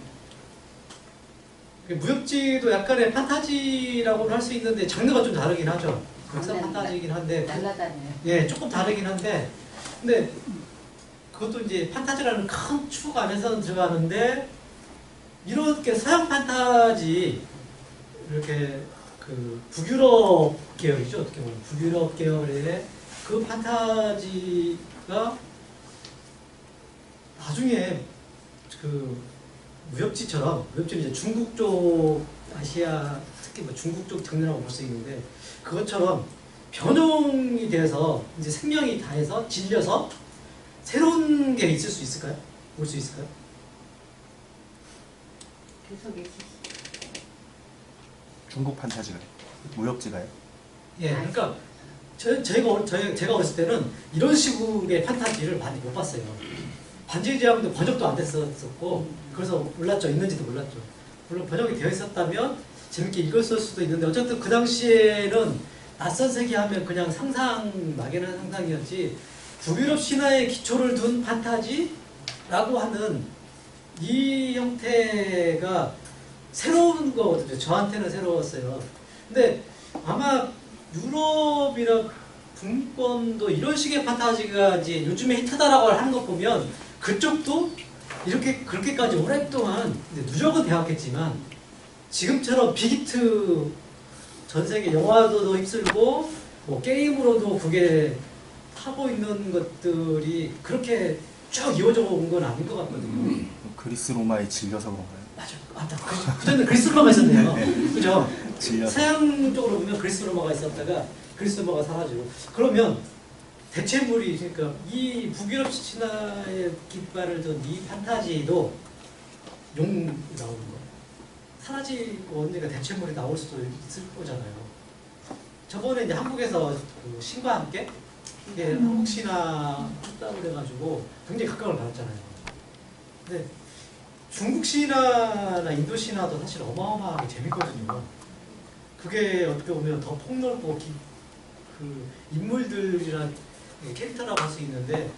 무협지도 약간의 판타지라고 할 수 있는데 장르가 좀 다르긴 하죠. 역사 판타지이긴 한데 날라다녀요. 예, 조금 다르긴 한데 근데 그것도 이제 판타지라는 큰 축 안에서는 들어가는데 이렇게 서양 판타지 이렇게 그 북유럽 계열이죠. 어떻게 보면 북유럽 계열의 그 판타지가 나중에 그 무협지처럼, 무협지는 이제 중국 쪽 아시아 특히 뭐 중국 쪽 장르라고 볼 수 있는데 그것처럼 변형이 돼서 이제 생명이 다해서 질려서 새로운 게 있을 수 있을까요? 올 수 있을까요? 계속 있을 중국 판타지가 무협지가요? 예, 그러니까 제가 어렸을 때는 이런 식의 판타지를 많이 못 봤어요. 반지의 제왕도 번역도 안 됐었고 그래서 몰랐죠. 있는지도 몰랐죠. 물론 번역이 되어 있었다면 재밌게 읽었을 수도 있는데 어쨌든 그 당시에는 낯선 세계 하면 그냥 상상, 막연한 상상이었지 북유럽 신화에 기초를 둔 판타지라고 하는 이 형태가 새로운 거거든요. 저한테는 새로웠어요. 근데 아마 유럽이나 북권도 이런 식의 판타지가 이제 요즘에 히트다라고 하는 거 보면 그쪽도 이렇게 그렇게까지 오랫동안 누적은 되었겠지만 지금처럼 빅히트 전 세계 영화도 휩쓸고 뭐 게임으로도 그게 타고 있는 것들이 그렇게 쭉 이어져 온 건 아닌 것 같거든요. 그리스 로마에 질려서 그런가요? 맞아. 맞다. 그전에 그리스 로마가 있었네요. 그죠? 질려서. 서양 쪽으로 보면 그리스 로마가 있었다가 그리스 로마가 사라지고 그러면 대체물이 그러니까 이 북유럽 신화의 깃발을 둔 이 판타지도 용 나오는 거 사라지고 언니가 대체물이 나올 수도 있을 거잖아요. 저번에 이제 한국에서 그 신과 함께 이게 한국 신화 했다고 그래가지고 굉장히 각광을 받았잖아요. 근데 중국 신화나 인도 신화도 사실 어마어마하게 재밌거든요. 그게 어떻게 보면 더 폭넓고 그 인물들이나 캐릭터라고 할 수 있는데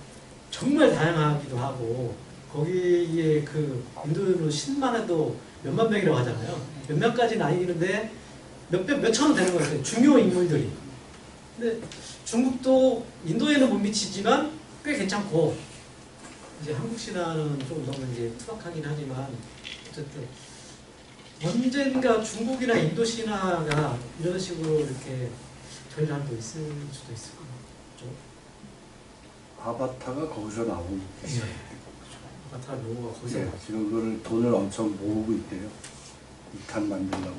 정말 다양하기도 하고 거기에 그 인도는 신만 해도 몇만 명이라고 하잖아요. 몇 명까지는 아니는데 몇천 원 되는 거예요. 중요 인물들이. 근데 중국도 인도에는 못 미치지만 꽤 괜찮고 이제 한국 신화는 좀 너무 이제 투박하긴 하지만 어쨌든 언젠가 중국이나 인도 신화가 이런 식으로 이렇게 전이라는 거 있을 수도 있을 거죠. 아바타가 거기서 나오고 있어요. 아바타 로고가 거기서 네, 지금 그걸 돈을 엄청 모으고 있대요. 2탄 만들려고.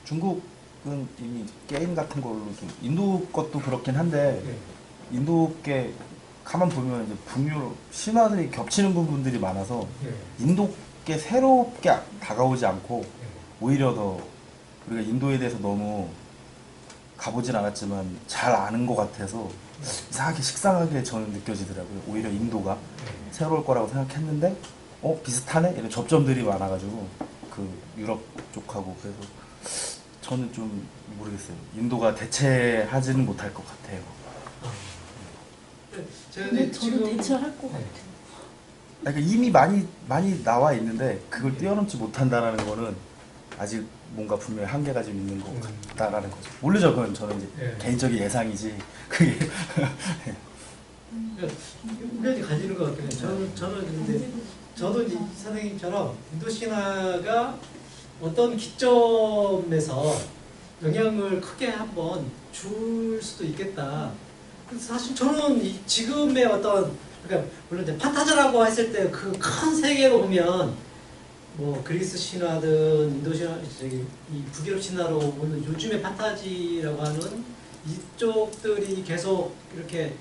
중국은 이미 게임 같은 걸로 좀 인도 것도 그렇긴 한데 네. 인도계 가만 보면 이제 북유럽 신화들이 겹치는 부분들이 많아서 예. 인도계 새롭게 다가오지 않고 예. 오히려 더 우리가 인도에 대해서 너무 가보진 않았지만 잘 아는 것 같아서 이상하게 식상하게 저는 느껴지더라고요. 오히려 인도가 새로울 거라고 생각했는데 비슷하네? 이런 접점들이 많아가지고 그 유럽 쪽하고 그래서 저는 좀 모르겠어요. 인도가 대체하지는 못할 것 같아요. 제가 근데 이제 저는 지금 대처할 것 네. 같아요. 그러니까 이미 많이 나와 있는데 그걸 뛰어넘지 못한다라는 거는 아직 뭔가 분명히 한계가 좀 있는 것 같다라는 거죠. 모르죠. 그건 저는 이제 예. 개인적인 예상이지. 그게 의견이 갈리는 것 같긴 해요. 저는 근데 저도 이제 선생님처럼 인도 신화가 어떤 기점에서 영향을 크게 한번 줄 수도 있겠다. 그래서 사실 저는 지금의 어떤 그러니까 물론 이제 판타지라고 했을 때 그 큰 세계로 보면 뭐 그리스 신화든 인도 신화 저기 이 북유럽 신화로 보는 요즘의 판타지라고 하는 이쪽들이 계속 이렇게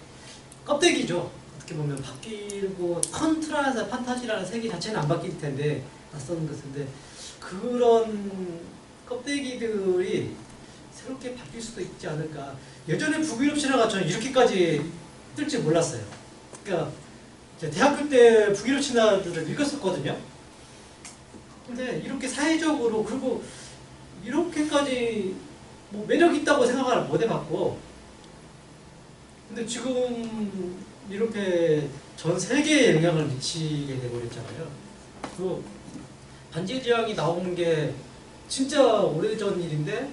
껍데기죠. 어떻게 보면 바뀌고 컨트라에서 판타지라는 세계 자체는 안 바뀔 텐데 낯선 것인데 그런 껍데기들이 새롭게 바뀔 수도 있지 않을까. 예전에 북유럽 신화가 저는 이렇게까지 뜰지 몰랐어요. 그러니까 제가 대학교 때 북유럽 신화들을 읽었었거든요. 근데 이렇게 사회적으로 그리고 이렇게까지 뭐 매력 있다고 생각을 못 해봤고, 근데 지금 이렇게 전 세계에 영향을 미치게 돼버렸잖아요. 그 반지의 제왕이 나오는 게 진짜 오래전 일인데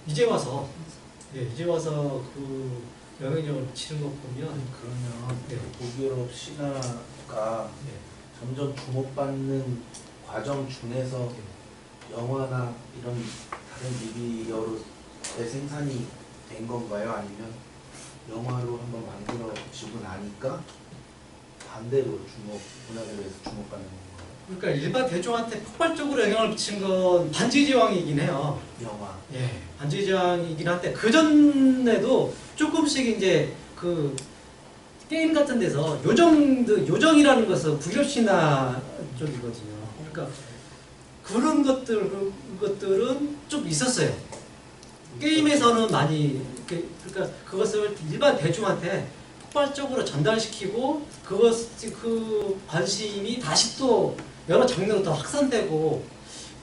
이제 와서 그 영향력을 미치는 거 보면 그러면 네. 북유럽 신화가 점점 주목받는 과정 중에서 영화나 이런 다른 미디어로 재생산이 된 건가요? 아니면 영화로 한번 만들어지고 나니까 반대로 문학에 대해서 주목받는 건가요? 그러니까 일반 대중한테 폭발적으로 영향을 미친 건 반지의 제왕이긴 해요. 영화. 예, 반지의 제왕이긴 한데 그 전에도 조금씩 이제 그 게임 같은 데서 요정이라는 것은 북유럽 신화 쪽이거든요. 그러니까 그런 것들은 좀 있었어요. 게임에서는 많이 그러니까 그것을 일반 대중한테 폭발적으로 전달시키고 그 관심이 다시 또 여러 장르로 더 확산되고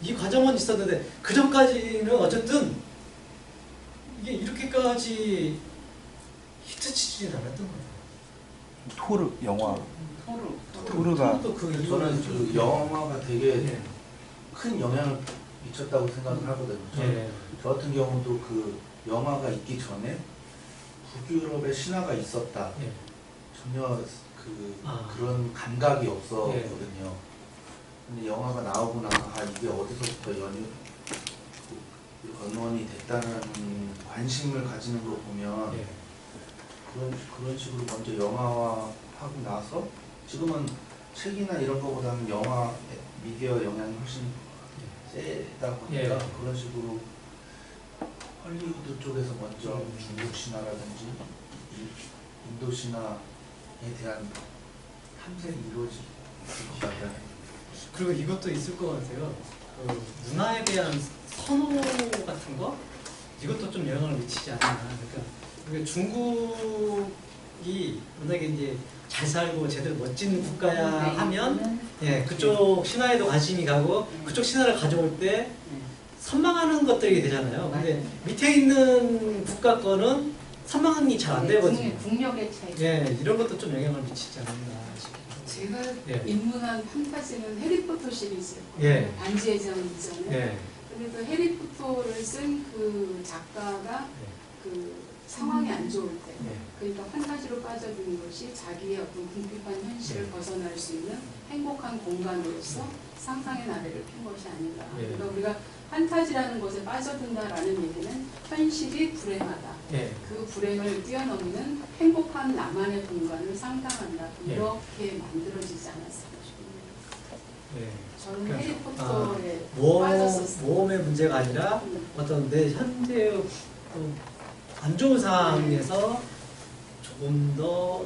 이 과정은 있었는데 그 전까지는 어쨌든 이게 이렇게까지 히트치지는 않았던 거예요. 토르 영화 토르. 토르가 또 그 저는 그 영화가 되게 예. 큰 영향을 미쳤다고 생각을 하거든요. 예. 저 같은 경우도 그 영화가 있기 전에 북유럽의 신화가 있었다. 예. 전혀 그런 감각이 없었거든요. 근데 영화가 나오고 나서 이게 어디서부터 연원이 됐다는 관심을 가지는 거 보면 예. 그런 식으로 먼저 영화화하고 나서 지금은 책이나 이런 거보다는 영화 미디어 영향이 훨씬 세다 보니까 예. 그런 식으로 헐리우드 쪽에서 먼저 중국 신화라든지 인도 신화에 대한 탐색이 이루어질 것 같아요. 그리고 이것도 있을 것 같아요. 그 문화에 대한 선호 같은 거 이것도 좀 영향을 미치지 않나. 그러니까 중국이 워낙에 이제 잘 살고 제대로 멋진 국가야 하면 그쪽 신화에도 관심이 가고 그쪽 신화를 가져올 때 선망하는 것들이 되잖아요. 근데 밑에 있는 국가 거는 선망이 잘 안 되거든요. 국력의 차이. 예, 이런 것도 좀 영향을 미치지 않나 싶어요. 제가 예. 입문한 판타지는 해리포터 시리즈. 예. 반지의 제왕 이전에. 예. 그래서 해리포터를 쓴 그 작가가 그 상황이 안 좋을 때, 예. 그러니까 판타지로 빠져드는 것이 자기의 어떤 궁핍한 현실을 벗어날 수 있는 행복한 공간으로서 상상의 나래를 핀 것이 아닌가. 예. 그러니까 우리가 판타지라는 것에 빠져든다라는 얘기는 현실이 불행하다. 예. 그 불행을 뛰어넘는 행복한 나만의 공간을 상상한다. 예. 이렇게 만들어지지 않았을까 싶습니다. 예. 저는 그러니까, 해리포터에 모험의 빠졌었어요. 문제가 아니라 어떤 내 현재의 안 좋은 상황에서 조금 더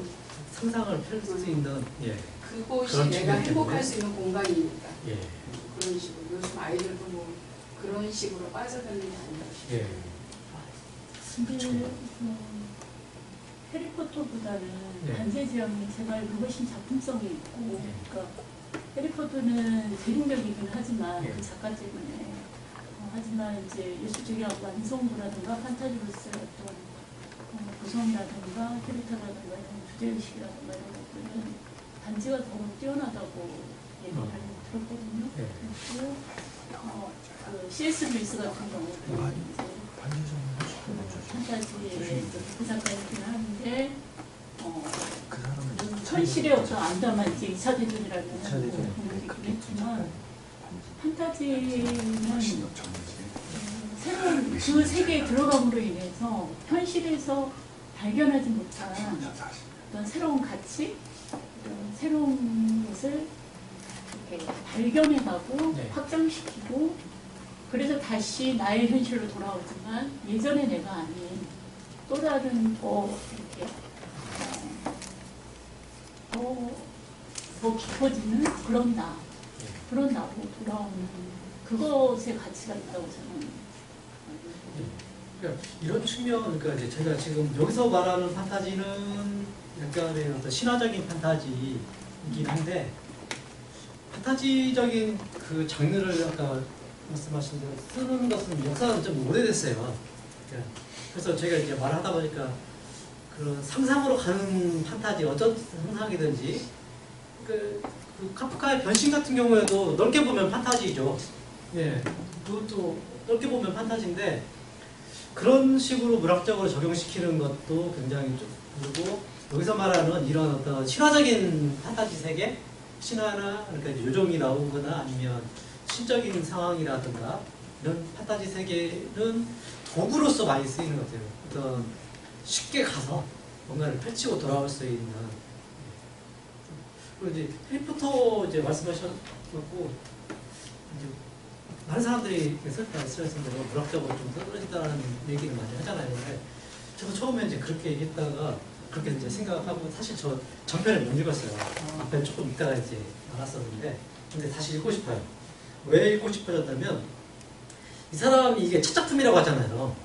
상상을 펼 수 있는 예. 그곳이 그런 내가 측면이 행복할 때문에. 수 있는 공간이니까. 예. 그런 식으로 요즘 아이들도 뭐 그런 식으로 빠져드는 게 아닌가 싶어요. 예. 근데 해리포터보다는 네. 반세제왕이 제가 알기로 훨씬 작품성이 있고 네. 그러니까 해리포터는 대중적이긴 하지만 네. 그 작가 때문에 하지만 이제 예술적인 완성도라든가 판타지로서의 어떤 구성이라든가 캐릭터라든가 이런 주제의식이라든가 이런 것들은 반지가 더욱 뛰어나다고 얘기를 들었거든요. 네. 그리고 그 C.S. 루이스 같은 경우는 이제 판타지의 그 작가이긴 한데 그 사람은 현실의 어떤 암담한 이제 2차 대전이라는 2차 대전. 부분이 있지만 판타지는 새로운 그 세계에 들어감으로 인해서 현실에서 발견하지 못한 어떤 새로운 가치, 어떤 새로운 것을 이렇게 발견해가고 네. 확장시키고 그래서 다시 나의 현실로 돌아오지만 예전의 내가 아닌 또 다른 더 이렇게 더 깊어지는 그런 나로 돌아오는 그것의 가치가 있다고 저는 그러니까 이런 측면, 그러니까 이제 제가 지금 여기서 말하는 판타지는 약간의 어떤 신화적인 판타지이긴 한데 판타지적인 그 장르를 아까 말씀하신 대로 쓰는 것은 역사는 좀 오래됐어요. 그래서 제가 이제 말하다 보니까 그런 상상으로 가는 판타지 어떤 상상이든지 그 카프카의 변신 같은 경우에도 넓게 보면 판타지죠. 예, 그것도 넓게 보면 판타지인데 그런 식으로 문학적으로 적용시키는 것도 굉장히 좀 그리고 여기서 말하는 이런 어떤 신화적인 판타지 세계, 신화나 그러니까 이제 요정이 나오거나 아니면 신적인 상황이라든가 이런 판타지 세계는 도구로서 많이 쓰이는 것 같아요. 어떤 쉽게 가서 뭔가를 펼치고 돌아올 수 있는. 그리고 이제 해리포터 이제 말씀하셨고 이제 많은 사람들이 말씀하신 대로 문학적으로 좀 떨어진다는 얘기를 많이 하잖아요. 근데 저도 처음에 이제 그렇게 얘기했다가 그렇게 이제 생각하고 사실 저 전편을 못 읽었어요. 앞에 조금 읽다가 이제 알았었는데 근데 다시 읽고 싶어요. 왜 읽고 싶어졌냐면 이 사람이 이게 첫 작품이라고 하잖아요.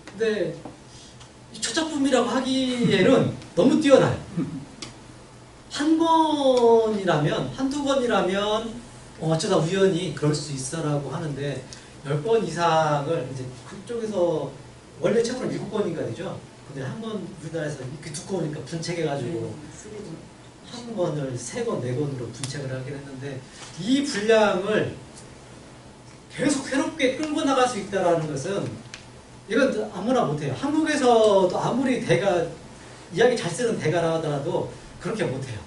근데 이 첫 작품이라고 하기에는 너무 뛰어나요. 한 권이라면 한두 권이라면 어쩌다 우연히 그럴 수 있어라고 하는데 10권 이상을 이제 그쪽에서 원래 책으로 7권인가 되죠. 근데 한 권 우리나라에서 이렇게 두꺼우니까 분책해가지고 한 권을 3권, 4권으로 분책을 하긴 했는데 이 분량을 계속 새롭게 끌고 나갈 수 있다는 것은 이건 아무나 못해요. 한국에서도 아무리 대가 이야기 잘 쓰는 대가라 하더라도 그렇게 못해요.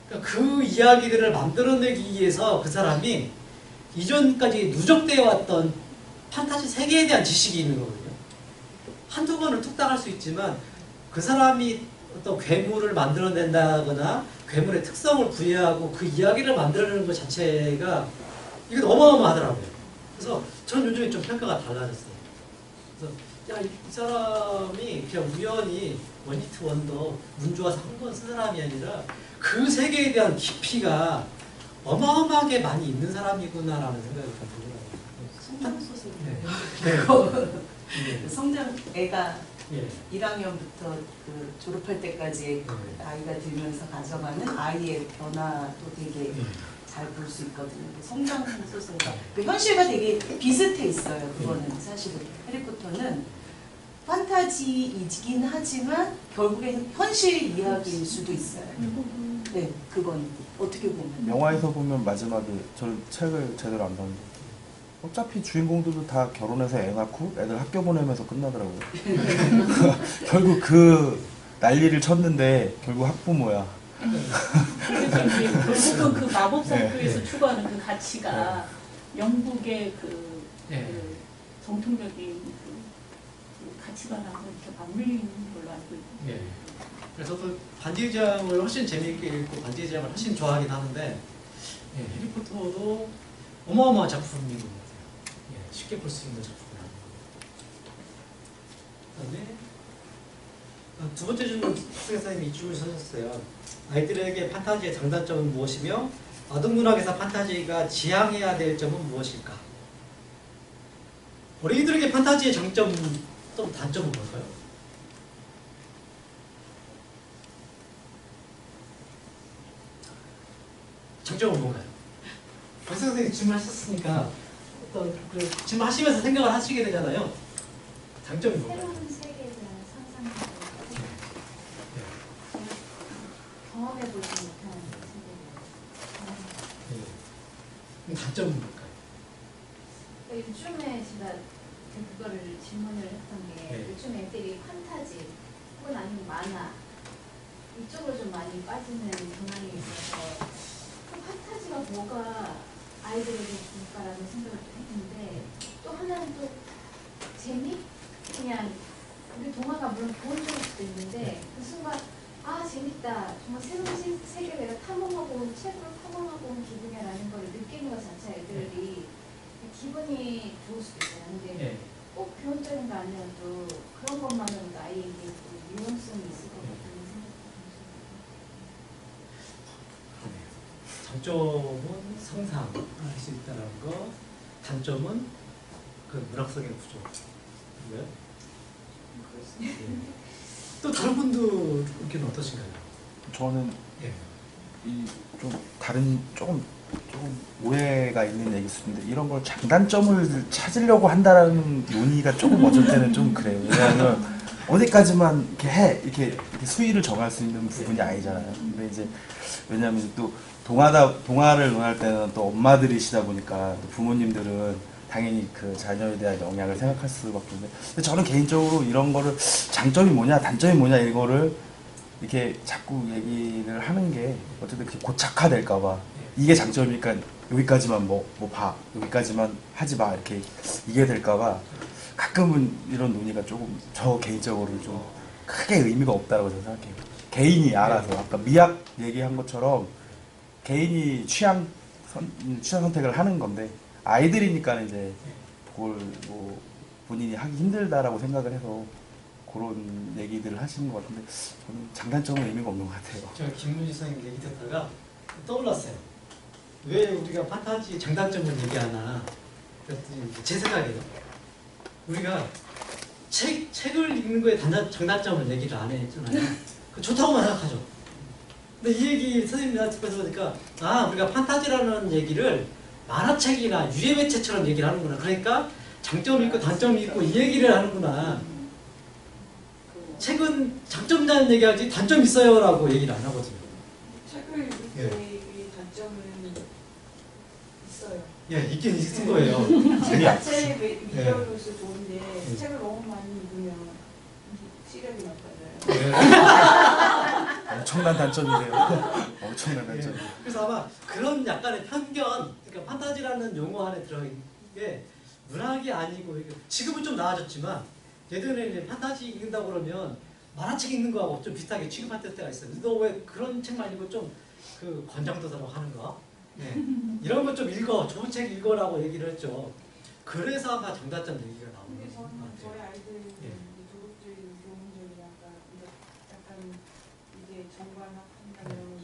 그러니까 그 이야기들을 만들어내기 위해서 그 사람이 이전까지 누적되어 왔던 판타지 세계에 대한 지식이 있는 거거든요. 한두 권을 뚝딱할 수 있지만 그 사람이 어떤 괴물을 만들어낸다거나 괴물의 특성을 부여하고 그 이야기를 만들어내는 것 자체가 이건 어마어마하더라고요. 그래서 전 요즘에 좀 평가가 달라졌어요. 그래서 야, 이 사람이 그냥 우연히 원히트 원더 운 좋아서 한 권 쓴 사람이 아니라 그 세계에 대한 깊이가 어마어마하게 많이 있는 사람이구나라는 생각이 좀 들더라고요. 성장소설. 네. 성장 애가 예. 1학년부터 그 졸업할 때까지 그 나이가 들면서 가져가는 아이의 변화도 되게 잘 볼 수 있거든요. 성장 소설가 그 현실과 되게 비슷해 있어요. 그거는 사실은 해리포터는 판타지이긴 하지만 결국엔 현실 이야기일 수도 있어요. 네, 그건 어떻게 보면 영화에서 보면 마지막에 저는 책을 제대로 안 봤는데 어차피 주인공들도 다 결혼해서 애 낳고 애들 학교 보내면서 끝나더라고요. 결국 그 난리를 쳤는데 결국 학부모야. 그래서 이제 결국은 그 마법사교에서 추구하는 그 가치가 영국의 그 정통적인 그 가치관하고 이렇게 맞물리는 걸로 알고 있거든요. 예. 그래서 또 반지의장을 훨씬 재미있게 읽고 반지의장을 훨씬 좋아하긴 하는데 해리포터도 어마어마한 작품인 것 같아요. 쉽게 볼 수 있는 작품이 아니고. 그다음에 두 번째 질문 선생님이 이쪽을 서셨어요. 아이들에게 판타지의 장단점은 무엇이며 아동문학에서 판타지가 지향해야 될 점은 무엇일까? 어린이들에게 판타지의 장점 또 단점은 뭘까요? 장점은 뭔가요? 벌써 선생님 질문하셨으니까 어떤 질문하시면서 생각을 하시게 되잖아요. 장점이 뭔가요? 새로운 세계에 대한 상상력을 경험해보지 못한 세계. 단점은 뭘까요? 요즘에 제가 그거를 질문을 했던 게 네. 요즘 애들이 판타지 혹은 아니면 만화 이쪽으로 좀 많이 빠지는 경향이 있어서 그 판타지가 뭐가 아이들에게 좋을까라는 생각을 했는데 또 하나는 또 재미? 그냥 우리 동화가 물론 좋은 점일 수도 있는데 그 순간 아 재밌다 정말 새로운 세계를 내가 탐험하고 온 책으로 탐험하고 온 기분이라는 걸 느끼는 것 자체 애들이 기분이 좋을 수도 있어요. 근데 네. 꼭 교훈적인 거 아니어도 그런 것만으로도 아이에게 또 유용성이 있을 것 같다는 생각이 장점은 상상할 수 있다는 거, 단점은 그 문학적인 구조. 그래요? 예. 또 다른 분들 의견은 어떠신가요? 저는 예. 이 좀 다른 조금 오해가 있는 얘기 있는데 이런 걸 장단점을 찾으려고 한다라는 논의가 조금 어쩔 때는 좀 그래요. 왜냐하면 어디까지만 이렇게 수위를 정할 수 있는 부분이 아니잖아요. 근데 이제 왜냐하면 또 동화를 논할 때는 또 엄마들이시다 보니까 또 부모님들은 당연히 그 자녀에 대한 영향을 생각할 수밖에 없는데 근데 저는 개인적으로 이런 거를 장점이 뭐냐 단점이 뭐냐 이거를 이렇게 자꾸 얘기를 하는 게 어쨌든 이렇게 고착화될까봐 이게 장점이니까 여기까지만 봐 여기까지만 하지 마 이렇게 이게 될까봐 가끔은 이런 논의가 조금 저 개인적으로 좀 크게 의미가 없다고 저는 생각해요. 개인이 알아서 아까 미학 얘기한 것처럼 개인이 취향 선택을 하는 건데 아이들이니까 이제 그걸 뭐 본인이 하기 힘들다라고 생각을 해서 그런 얘기들을 하시는 것 같은데 저는 장단점은 의미가 없는 것 같아요. 제가 김문희 선생님 얘기 듣다가 떠올랐어요. 왜 우리가 판타지 장단점을 얘기하나? 그랬더니 제 생각에요. 우리가 책을 읽는 거에 장단점을 얘기를 안 했잖아요. 그 좋다고만 생각하죠. 근데 이 얘기 선생님한테 듣고 보니까 우리가 판타지라는 얘기를 만화책이나 유해매체처럼 얘기를 하는구나. 그러니까 장점이 있고 단점이 있고 이 얘기를 하는구나. 책은 장점이라는 얘기하지 단점 있어요라고 얘기를 안 하거든요. 책을 읽을 예. 때 단점은 있어요. 예, 있긴 있은 거예요. 책 자체의 미디어로서 예. 좋은데 예. 책을 너무 많이 읽으면 시력이 나빠져요. 예. 엄청난 단점이래요. 엄청난 단점. 그래서 아마 그런 약간의 편견, 그러니까 판타지라는 용어 안에 들어있는 게 문학이 아니고 지금은 좀 나아졌지만 예전에 이제 판타지 읽는다고 그러면 만화책 읽는 거하고 좀 비슷하게 취급할 때가 있어요. 너 왜 그런 책만 읽고 좀 그 권장도사라고 하는 거? 네. 이런 거 좀 읽어, 좋은 책 읽어라고 얘기를 했죠. 그래서 아마 장단점 얘기가 나오는 근데 것 저는 같아요. 저희 아이들 예. 도덕적이고 교훈적이고 약간 이게 정관학한다면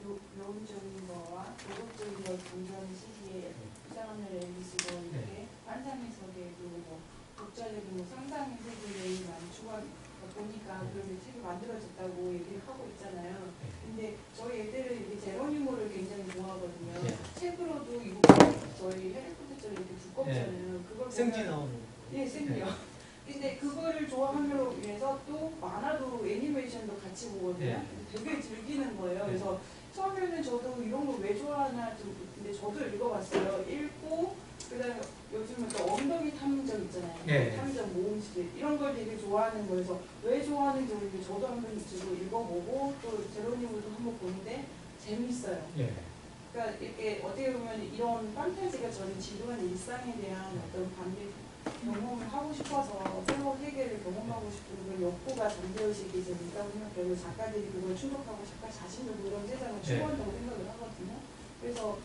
교훈적인 거와 도덕적인 걸 강조하는 시기에 이상한 앨리스고 이렇게 환상의 세계도 뭐 독자적인 뭐 상상의 세계를 많이 추구하다 보니까 그런 책이 만들어졌다고 얘기를 하고 있잖아요. 근데 저희 애들은 이게 제로니모를 굉장히 좋아하거든요. 예. 책으로도 이거 저희 해리포터처럼 이렇게 두껍잖아요. 그걸 생지 보면 나오는. 예, 생기요. 근데 그거를 좋아하므로 인해서 또 만화도 애니메이션도 같이 보거든요. 예. 되게 즐기는 거예요. 그래서 처음에는 저도 이런 거 왜 좋아하나 좀 근데 저도 읽어봤어요. 읽고 그다음에 요즘은 또 엉덩이 탐정 있잖아요. 예. 탐정 모험시대 이런 걸 되게 좋아하는 거여서 왜 좋아하는지 모르겠는데 저도 한번 주고 읽어보고 또 제로니모도 한번 보는데 재밌어요. 예. 그러니까 이렇게 어떻게 보면 이런 판타지가 저는 지루한 일상에 대한 어떤 반대 경험을 하고 싶어서 새로운 세계를 경험하고 싶은 그런 욕구가 잠재의식이 좀 있다고 생각해요. 작가들이 그걸 충족하고 작가 자신도 그런 세상을 추구한다고 생각을 하거든요. 그래서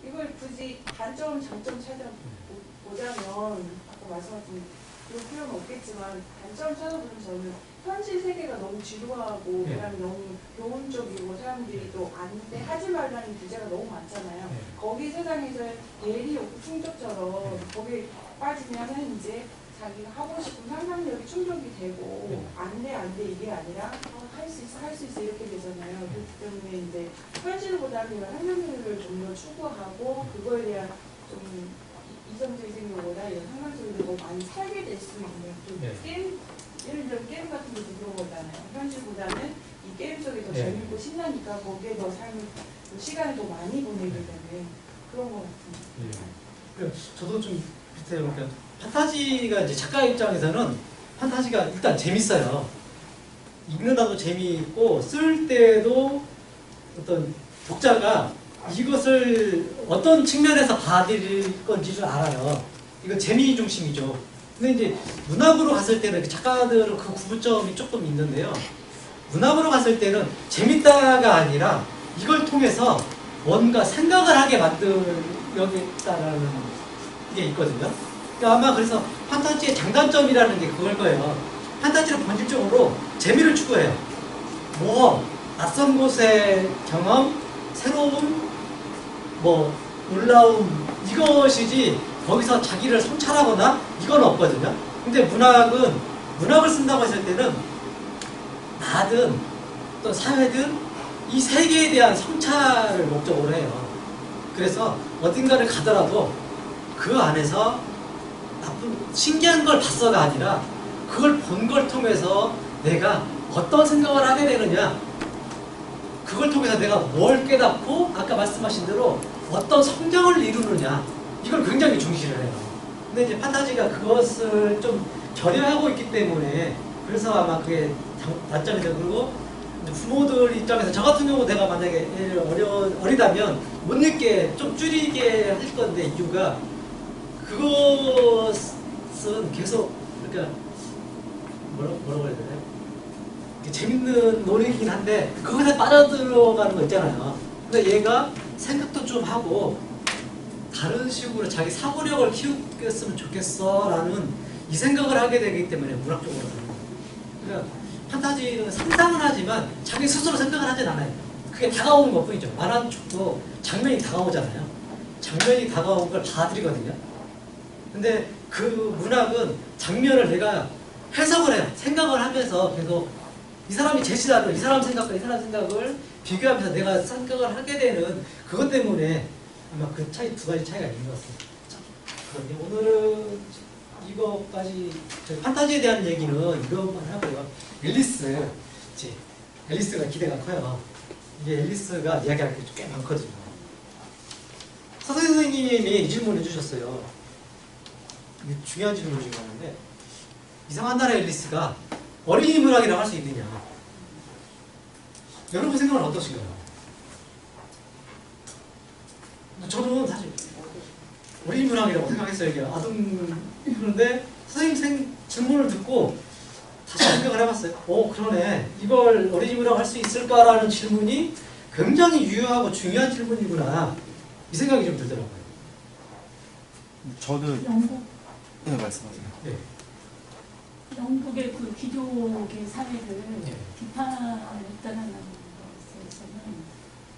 이걸 굳이 단점, 장점 찾아보자면 아까 말씀하신 그럴 필요는 없겠지만 단점을 찾아보면 저는 현실 세계가 너무 지루하고 네. 그다음에 너무 교훈적이고 사람들이 또 안돼 하지 말라는 규제가 너무 많잖아요. 네. 거기 세상에서 대리 욕구 충족처럼 네. 거기에 빠지면은 이제 자기가 하고 싶은 상상력이 충족이 되고 네. 안돼 이게 아니라 할 수 있어 이렇게 되잖아요. 그렇기 때문에 이제 현실보다는 이런 상상력을 좀 더 추구하고 그거에 대한 좀 이성적인 생각보다 이런 상상 속에서 너무 많이 살게 될 수 있는 좀 네. 게임, 예를 들어 게임 같은 것도 그런 거잖아요. 현실보다는 이 게임 속이 더 네. 재밌고 신나니까 거기에 더 삶을 시간을 더 많이 보내게 되는 그런 거 같은데. 예. 저도 좀 비슷해요. 그러니까 판타지가 이제 작가 입장에서는 판타지가 일단 재밌어요. 읽는다도 재미있고 쓸 때도 어떤 독자가 이것을 어떤 측면에서 받아들일 건지를 알아요. 이건 재미 중심이죠. 근데 이제 문학으로 갔을 때는 그 작가들은 그 구분점이 조금 있는데요. 문학으로 갔을 때는 재밌다가 아니라 이걸 통해서 뭔가 생각을 하게 만들려겠다라는 게 있거든요. 그러니까 아마 그래서 판타지의 장단점이라는 게 그걸 거예요. 판타지는 본질적으로 재미를 추구해요. 모험, 낯선 곳의 경험, 새로운 놀라움 이것이지 거기서 자기를 성찰하거나 이건 없거든요. 근데 문학을 쓴다고 했을 때는 나든 또 사회든 이 세계에 대한 성찰을 목적으로 해요. 그래서 어딘가를 가더라도 그 안에서 신기한 걸 봤어가 아니라 그걸 본 걸 통해서 내가 어떤 생각을 하게 되느냐, 그걸 통해서 내가 뭘 깨닫고 아까 말씀하신 대로 어떤 성장을 이루느냐, 이걸 굉장히 중시를 해요. 근데 이제 판타지가 그것을 좀 결여하고 있기 때문에 그래서 아마 그게 단점이죠. 그리고 부모들 입장에서 저 같은 경우 내가 만약에 어리다면 못 읽게 좀 줄이게 할 건데 이유가 그것은 계속 그러니까 뭐라고 해야 되나요? 재밌는 놀이긴 한데 거기서 빠져들어가는 거 있잖아요. 근데 얘가 생각도 좀 하고 다른 식으로 자기 사고력을 키웠으면 좋겠어 라는 이 생각을 하게 되기 때문에 문학적으로 그러니까 판타지는 상상은 하지만 자기 스스로 생각을 하진 않아요. 그게 다가오는 것 뿐이죠. 만화는 쪽도 장면이 다가오잖아요. 장면이 다가온 걸 받아들이거든요. 근데 그 문학은 장면을 내가 해석을 해요. 생각을 하면서 계속 이 사람이 제시하는 이 사람 생각과 이 사람 생각을 비교하면서 내가 생각을 하게 되는 그것 때문에 아마 그 차이 두 가지 차이가 있는 것 같습니다. 자, 그럼 오늘은 이거까지 판타지에 대한 얘기는 이것만 하고요. 앨리스가 기대가 커요. 이게 앨리스가 이야기할 게 꽤 많거든요. 선생님이 이 질문을 해주셨어요. 이게 중요한 질문 중에 하나인데 이상한 나라의 앨리스가 어린이 문학이라고 할 수 있느냐. 여러분 생각은 어떠신가요? 저는 사실 어린이 문학이라고 생각했어요. 이게 그런데 선생님 질문을 듣고 다시 생각을 해봤어요. 그러네. 이걸 어린이 문학 할 수 있을까라는 질문이 굉장히 유효하고 중요한 질문이구나. 이 생각이 좀 들더라고요. 저는 영국 네 말씀하세요. 네. 영국의 그 기독의 사회를 네. 비판했다는 것에서는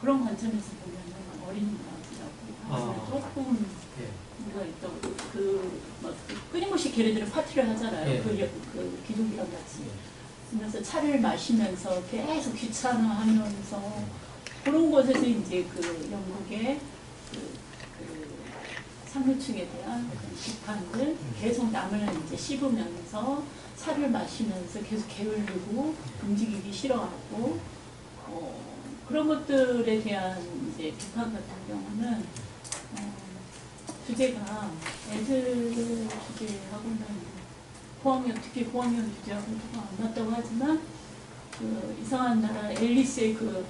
그런 관점에서 보면은 어린이문학이라고 하면 조금 우리가 있던 끊임없이 걔네들은 파티를 하잖아요. 네. 그 기독이랑 같이. 그래서 차를 마시면서 계속 귀찮아하면서 그런 것에서 이제 그 영국의 그 상류층에 대한 비판을 계속 남을 이제 씹으면서 차를 마시면서 계속 게을르고 움직이기 싫어하고 그런 것들에 대한 이제 비판 같은 경우는 주제가 애들 주제하고는 특히 고학년 주제하고는 안 맞다고 하지만 그 이상한 나라 앨리스의 그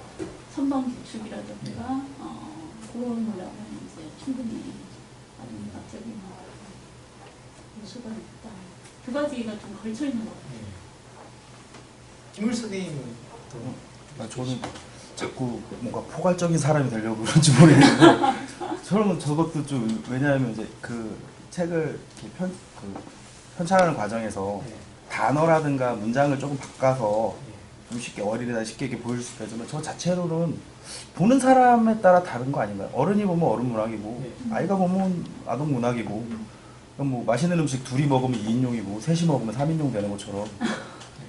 선방규칙이라든가 그런 문학은 이제 충분히 문학적인 요소가 있다. 두 가지가 좀 걸쳐 있는 것 같아요. 김물 선생님은 저는 자꾸 뭔가 포괄적인 사람이 되려고 그런지 모르겠는데 저는 저것도 좀 왜냐하면 이제 그 책을 이렇게 편찬하는 과정에서 네. 단어라든가 문장을 조금 바꿔서 네. 좀 쉽게 어린이나 쉽게 이렇게 보일 수 있지만 저 자체로는 보는 사람에 따라 다른 거 아닌가요? 어른이 보면 어른 문학이고 네. 아이가 보면 아동 문학이고 그럼 뭐 맛있는 음식 둘이 먹으면 2인용이고 셋이 먹으면 3인용 되는 것처럼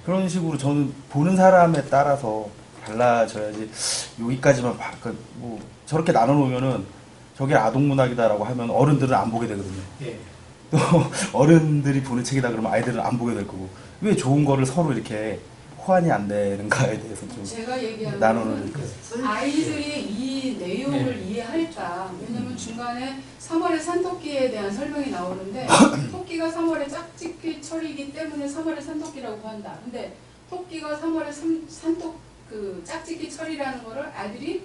그런 식으로 저는 보는 사람에 따라서 달라져야지 여기까지만 뭐 저렇게 나눠놓으면은 저게 아동 문학이다라고 하면 어른들은 안 보게 되거든요. 예. 또 어른들이 보는 책이다 그러면 아이들은 안 보게 될 거고 왜 좋은 거를 서로 이렇게 호환이 안 되는가에 대해서 좀 제가 얘기하는 나누는 거는 아이들이 이 내용을 네. 이해할까? 왜냐면 중간에 3월의 산토끼에 대한 설명이 나오는데 토끼가 3월의 짝짓기 철이기 때문에 3월의 산토끼라고 한다. 근데 토끼가 3월의 그 짝짓기 철이라는 거를 아이들이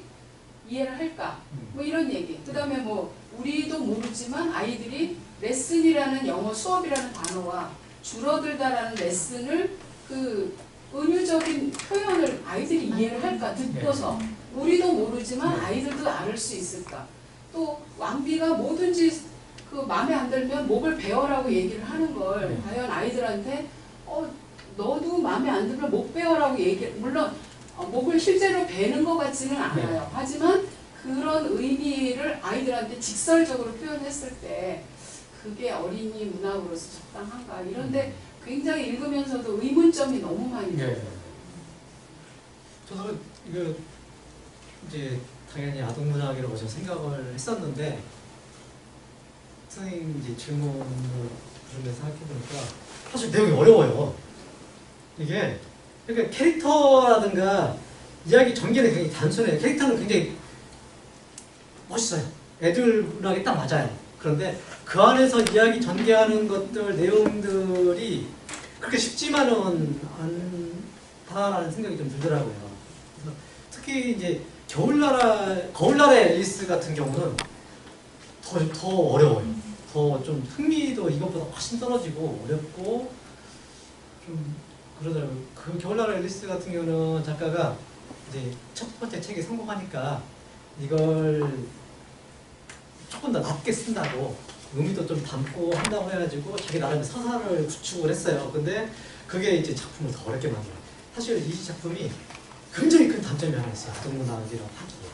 이해를 할까? 뭐 이런 얘기. 그 다음에 뭐 우리도 모르지만 아이들이 레슨이라는 영어 수업이라는 단어와 줄어들다라는 레슨을 그 은유적인 표현을 아이들이 이해를 할까? 듣고서 우리도 모르지만 아이들도 알을 수 있을까? 또 왕비가 뭐든지 그 마음에 안 들면 목을 베어라고 얘기를 하는 걸 과연 아이들한테 너도 마음에 안 들면 목 베어라고 물론 목을 실제로 베는 것 같지는 않아요. 하지만 그런 의미를 아이들한테 직설적으로 표현했을 때 그게 어린이 문학으로서 적당한가? 이런데 굉장히 읽으면서도 의문점이 너무 많이 들어요. 예. 저도 이거 이제 당연히 아동 문학이라고 저 생각을 했었는데 선생님 이제 질문을 들으면서 생각해보니까 사실 내용이 어려워요. 이게 그러니까 캐릭터라든가 이야기 전개는 굉장히 단순해요. 캐릭터는 굉장히 멋있어요. 애들 문학이 딱 맞아요. 그런데 그 안에서 이야기 전개하는 것들 내용들이 그렇게 쉽지만은 않다라는 생각이 좀 들더라고요. 그래서 특히 이제 거울나라의 앨리스 같은 경우는 더 어려워요. 더 좀 흥미도 이것보다 훨씬 떨어지고 어렵고 좀 그러더라고요. 그 겨울나라의 앨리스 같은 경우는 작가가 이제 첫 번째 책이 성공하니까 이걸 조금 더 낮게 쓴다고 의미도 좀 담고 한다고 해가지고 자기 나름의 서사를 구축을 했어요. 근데 그게 이제 작품을 더 어렵게 만들어요. 사실 이 작품이 굉장히 큰 단점이 하나 있어요. 아동문학이라고 하기에.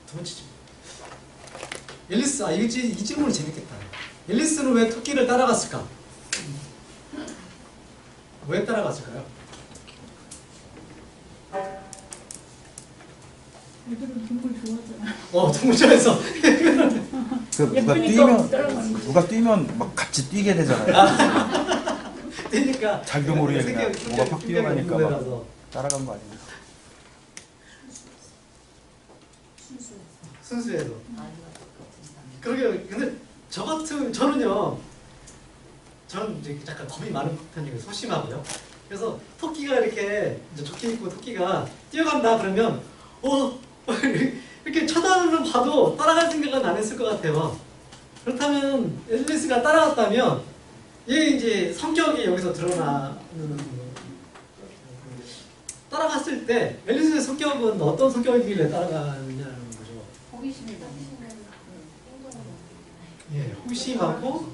두 번째 질문. 앨리스, 이 질문이 재밌겠다. 앨리스는 왜 토끼를 따라갔을까? 왜 따라갔을까요? 애들은 동물 좋아하잖아. 동물 좋아해서. 누가 뛰면 막 같이 뛰게 되잖아요. 뛰니까 자기도 모르게 그냥 뭐가 팍 뛰어가니까 막 따라간 거 아니에요? 순수해서. 그러게 근데 저는요. 저는 이제 약간 겁이 많은 편이고 소심하고요. 그래서 토끼가 이렇게 이제 조끼 입고 토끼가 뛰어간다 그러면 이렇게 쳐다보면 봐도 따라갈 생각은 안 했을 것 같아요. 그렇다면 앨리스가 따라갔다면 얘 이제 성격이 여기서 드러나는 따라갔을 때 앨리스의 성격은 어떤 성격이길래 따라가느냐는 거죠. 호기심이 많네. 예, 호기심하고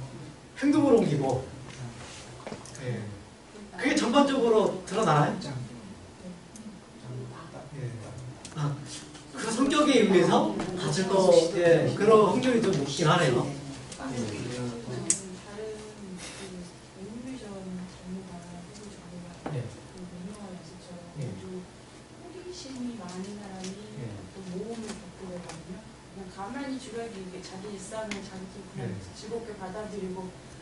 행동을 옮기고, 예, 그게 전반적으로 드러나나요? 예, 그 성격에 의해서 가질 예, 그런 확률이 좀 높긴 하네요. 다른 애니메이션 장르가 해본 장르가 예. 유명한 것처럼 예. 호기심이 많은 사람이 어떤 모험을 겪게 되거든요. 그냥 가만히 주력이 이게 자기 일상을 자기 그냥 즐겁게 받아들이고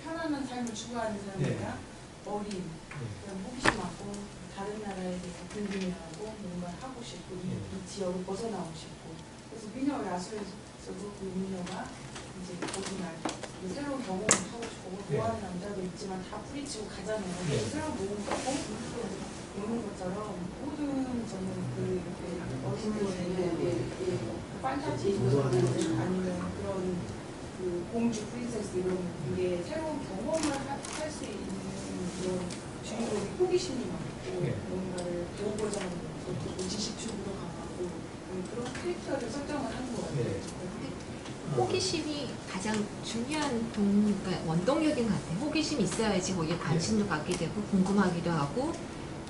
편안한 삶을 추구하는 사람이랑 어린, 그냥 호기심 많고 다른 나라에 대해서 궁금해하고 뭔가 하고 싶고 이 지역을 벗어나고 싶고 그래서 미녀와 야수에서도 그 미녀가 이제 거짓말 새로운 경험을 하고 싶고 좋아하는 남자도 있지만 다 뿌리치고 가잖아요. 새로운 모험을 하고 이런 것처럼 모든 저는 그 이렇게 어린이들의 판타지 아니면 그런 그 공주 프린세스 이런 게 새로운 경험을 할 수 있는 그런 주인공이 호기심이 많고 뭔가를 배워보자 하는 것, 지식 추구도 강하고 그런 캐릭터를 설정을 하는 것 같아요. 호기심이 가장 중요한 그러니까 원동력인 것 같아요. 호기심이 있어야지 거기에 관심도 갖게 되고 궁금하기도 하고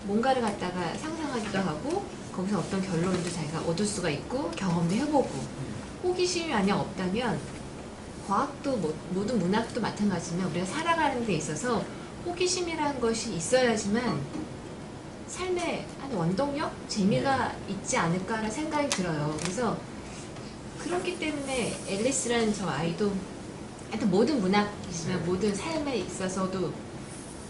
뭔가를 갖다가 상상하기도 하고 거기서 어떤 결론도 자기가 얻을 수가 있고 경험도 해보고 호기심이 만약 없다면 과학도 모든 문학도 마찬가지지만 우리가 살아가는 데 있어서 호기심이라는 것이 있어야지만 삶의 한 원동력? 재미가 있지 않을까라는 생각이 들어요. 그래서 그렇기 때문에 앨리스라는 저 아이도 하여튼 모든 문학이지만 모든 삶에 있어서도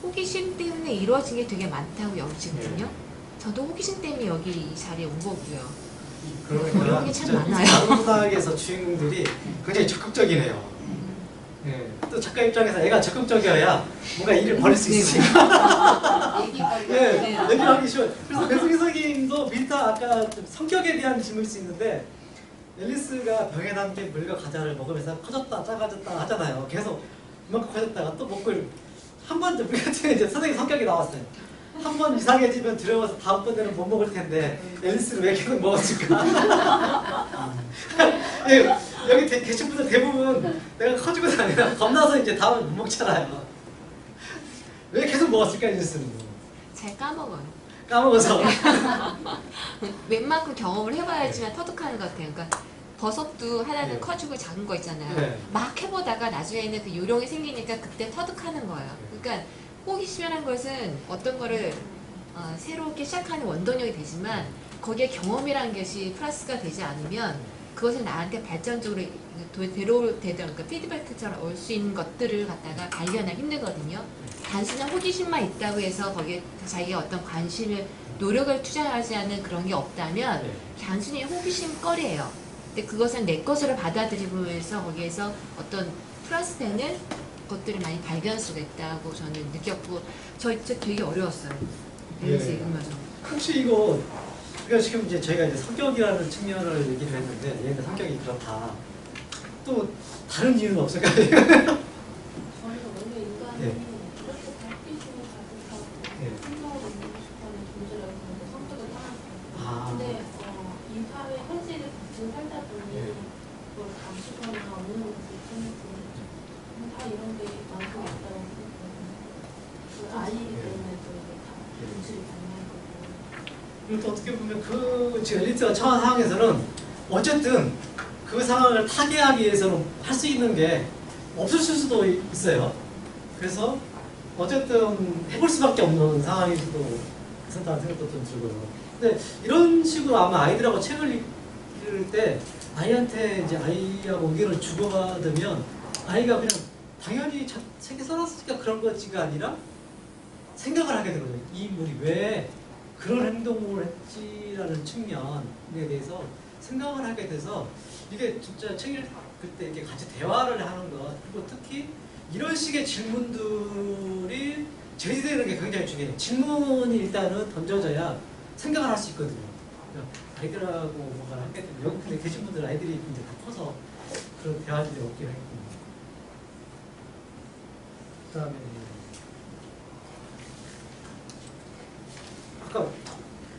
호기심 때문에 이루어진 게 되게 많다고 여기거든요. 저도 호기심 때문에 여기 이 자리에 온 거고요. 어려운 게 참 많아요. 문학에서 주인공들이 굉장히 적극적이네요. 네. 또 작가 입장에서 애가 적극적이어야 뭔가 일을 벌일 수 있으니까. 네, 얘기하기 쉬워요. 그래서 배승희 선생님도 비슷한 아까 좀 성격에 대한 질문일 수 있는데 앨리스가 병에 담긴 물과 과자를 먹으면서 커졌다 작아졌다 하잖아요. 계속 이만큼 커졌다가 또 먹고 한 번 우리 같은 이제 선생님 성격이 나왔어요. 한 번 이상해지면 두려워서 다음번에는 못 먹을 텐데 앨리스를 왜 계속 먹었을까? 예, 여기 계신 분들 대부분 내가 커지고 다니라 겁나서 이제 다음에 못 먹잖아요. 왜 계속 먹었을까 앨리스는? 잘 까먹어요. 까먹어서. 웬만큼 경험을 해봐야지만 터득하는 것 같아요. 그러니까 버섯도 하나는 네. 커지고 작은 거 있잖아요. 네. 막 해보다가 나중에는 그 요령이 생기니까 그때 터득하는 거예요. 그러니까 호기심이라는 것은 어떤 거를 새롭게 시작하는 원동력이 되지만 거기에 경험이라는 것이 플러스가 되지 않으면 그것을 나한테 발전적으로 그러니까 피드백처럼 올 수 있는 것들을 갖다가 발견하기 힘들거든요. 단순한 호기심만 있다고 해서 거기에 자기가 어떤 관심을 노력을 투자하지 않는 그런 게 없다면 단순히 호기심거리예요. 근데 그것은 내 것으로 받아들이고 해서 거기에서 어떤 플러스 되는 것들을 많이 발견할 수가 있다고 저는 느꼈고 저 되게 어려웠어요. 앨리스 읽으면서. 혹시 이거 그러니까 지금 이제 저희가 이제 성격이라는 측면을 얘기를 했는데 얘는 성격이 그렇다. 또 다른 이유는 없을까요? 저희가 원래 인간이 네. 그렇게 달빛으로 가득하고 네. 생각을 이루고 싶어하는 존재라고 하는데 성격을 따라서 아. 근데 이 사회 현실을 같이 살다 보니 네. 그걸 감수거나 어느 것을 통해서 다 이런 게 많고 있다고 생각하거든요. 그 아이이기 때문에 또 이게 다 연출이 가능한 거고. 그리고 또 어떻게 보면 그 지금 엘리트가 처한 상황에서는 어쨌든 그 상황을 타개하기 위해서는 할 수 있는 게 없을 수도 있어요. 그래서 어쨌든 해볼 수밖에 없는 상황일 수도 있었다는 생각도 좀 들고요. 근데 이런 식으로 아마 아이들하고 책을 읽을 때 아이한테 이제 아이하고 의견을 주고받으면 아이가 그냥 당연히 책에 써놨으니까 그런 거지가 아니라 생각을 하게 되거든요. 이 인물이 왜 그런 행동을 했지라는 측면에 대해서 생각을 하게 돼서 이게 진짜 책 읽을 때 이렇게 같이 대화를 하는 것 그리고 특히 이런 식의 질문들이 제기되는 게 굉장히 중요해요. 질문이 일단은 던져져야 생각을 할 수 있거든요. 그러니까 아이들하고 뭔가 하게 되면 여기 근데 계신 분들 아이들이 이제 다 커서 그런 대화들이 없기로 했군요. 그다음에 아까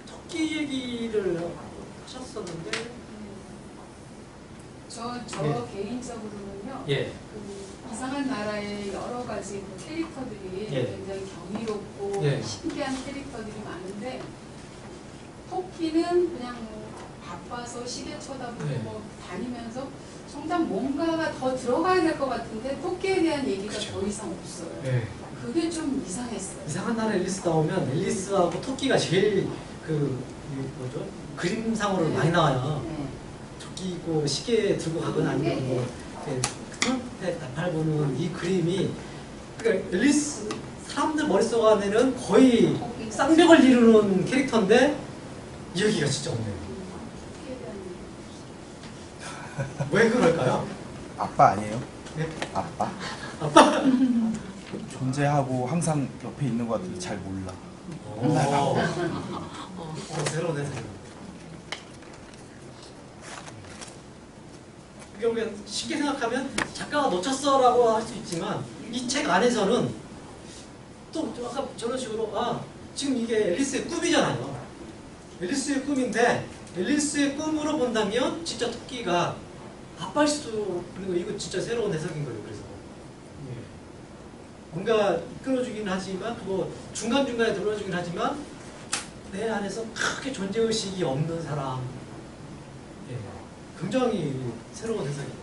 토끼 얘기를 하셨었는데 저 예. 개인적으로는요. 예. 그 이상한 나라의 여러 가지 그 캐릭터들이 예. 굉장히 경이롭고 예. 신기한 캐릭터들이 많은데 토끼는 그냥 뭐 바빠서 시계 쳐다보고 예. 뭐 다니면서 정작 뭔가가 더 들어가야 될 것 같은데 토끼에 대한 얘기가 더 이상 없어요. 예. 그게 좀 이상했어요. 이상한 나라 앨리스 나오면 앨리스하고 토끼가 제일 그 뭐죠? 그림상으로 네. 많이 나와요. 네. 토끼 있고 시계 들고 가거나 아니면 뭐 이렇게 나팔 부는 이 그림이 그러니까 앨리스 사람들 머릿속 안에는 거의 쌍벽을 이루는 캐릭터인데 여기가 진짜 없네요. 토끼에 대한 얘기. 왜 그럴까요? 아빠 아니에요? 네? 아빠? 아빠? 존재하고 항상 옆에 있는 것 같은데 잘 몰라. 새로운 해석. 결국엔 쉽게 생각하면 작가가 놓쳤어라고 할 수 있지만 이 책 안에서는 또 아까 저런 식으로 지금 이게 앨리스의 꿈이잖아요. 앨리스의 꿈인데 앨리스의 꿈으로 본다면 진짜 토끼가 아빠일 수도 그리고 이거 진짜 새로운 해석인 거예요. 그래서 예. 뭔가 이끌어주긴 하지만 그거 중간중간에 들어주긴 하지만 내 안에서 크게 존재의식이 없는 사람. 예. 굉장히 새로운 해석입니다.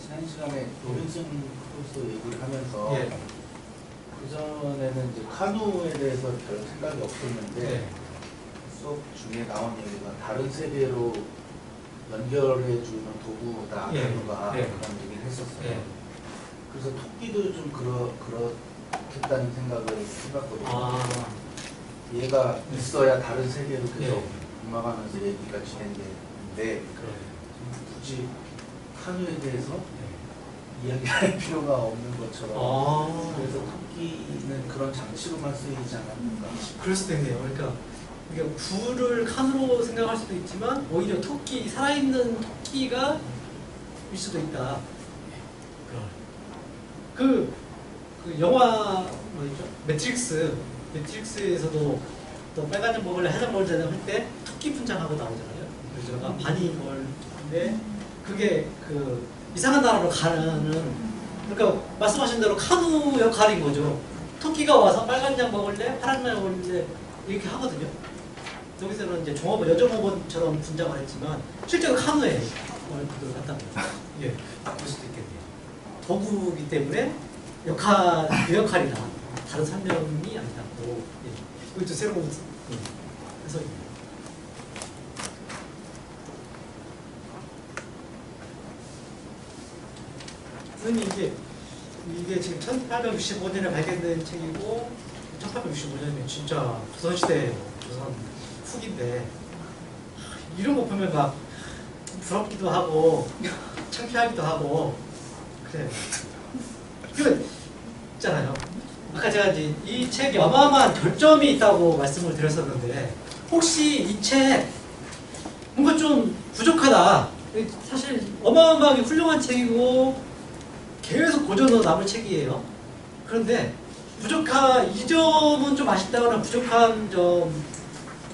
지난 시간에 로빈슨 크루소 얘기를 하면서 예. 그전에는 이제 카누에 대해서 별 생각이 없었는데 예. 수업 중에 나온 얘기가 다른 세계로 연결해주는 도구다 예. 카누가 예. 그런 얘기를 했었어요. 예. 그래서 토끼도 좀 그렇겠다는 생각을 해봤거든요. 아. 얘가 있어야 다른 세계로 계속 예. 옮아가면서 얘기가 진행되는데 굳이 카누에 대해서 이야기할 필요가 없는 것처럼 아. 그래서 토끼는 그런 장치로만 쓰이지 않았는가. 그럴 수도 있네요. 그러니까 굴을 칸으로 생각할 수도 있지만 오히려 토끼, 살아있는 토끼가 일 수도 있다. 그 영화 뭐였죠? 매트릭스에서도 또 빨간 점 먹을래 하얀 먹을래 할 때 토끼 분장하고 나오잖아요. 그래서 바니 걸인데 그게 그 이상한 나라로 가는 그러니까 말씀하신 대로 카누 역할인 거죠. 토끼가 와서 빨간 장 먹을래 파란 장 먹을래 이렇게 하거든요. 여기서는 이제 종업원, 여종업원처럼 분장을 했지만 실제로 카누에 그걸 갖다 예, 딱 볼 수도 있겠네요. 도구이기 때문에 그 역할이다. 다른 설명이 아니다. 예. 이것도 새로운 해석입니다. 선생님 이게 지금 1865년에 발견된 책이고 1865년이면 진짜 조선시대 조선 후기인데 이런 거 보면 막 부럽기도 하고 창피하기도 하고 그래. 그 있잖아요. 아까 제가 이제 이 책에 어마어마한 결점이 있다고 말씀을 드렸었는데 혹시 이 책 뭔가 좀 부족하다. 사실 어마어마하게 훌륭한 책이고 계속 고전으로 남을 책이에요. 그런데 이 점은 좀 아쉽다거나 부족한 점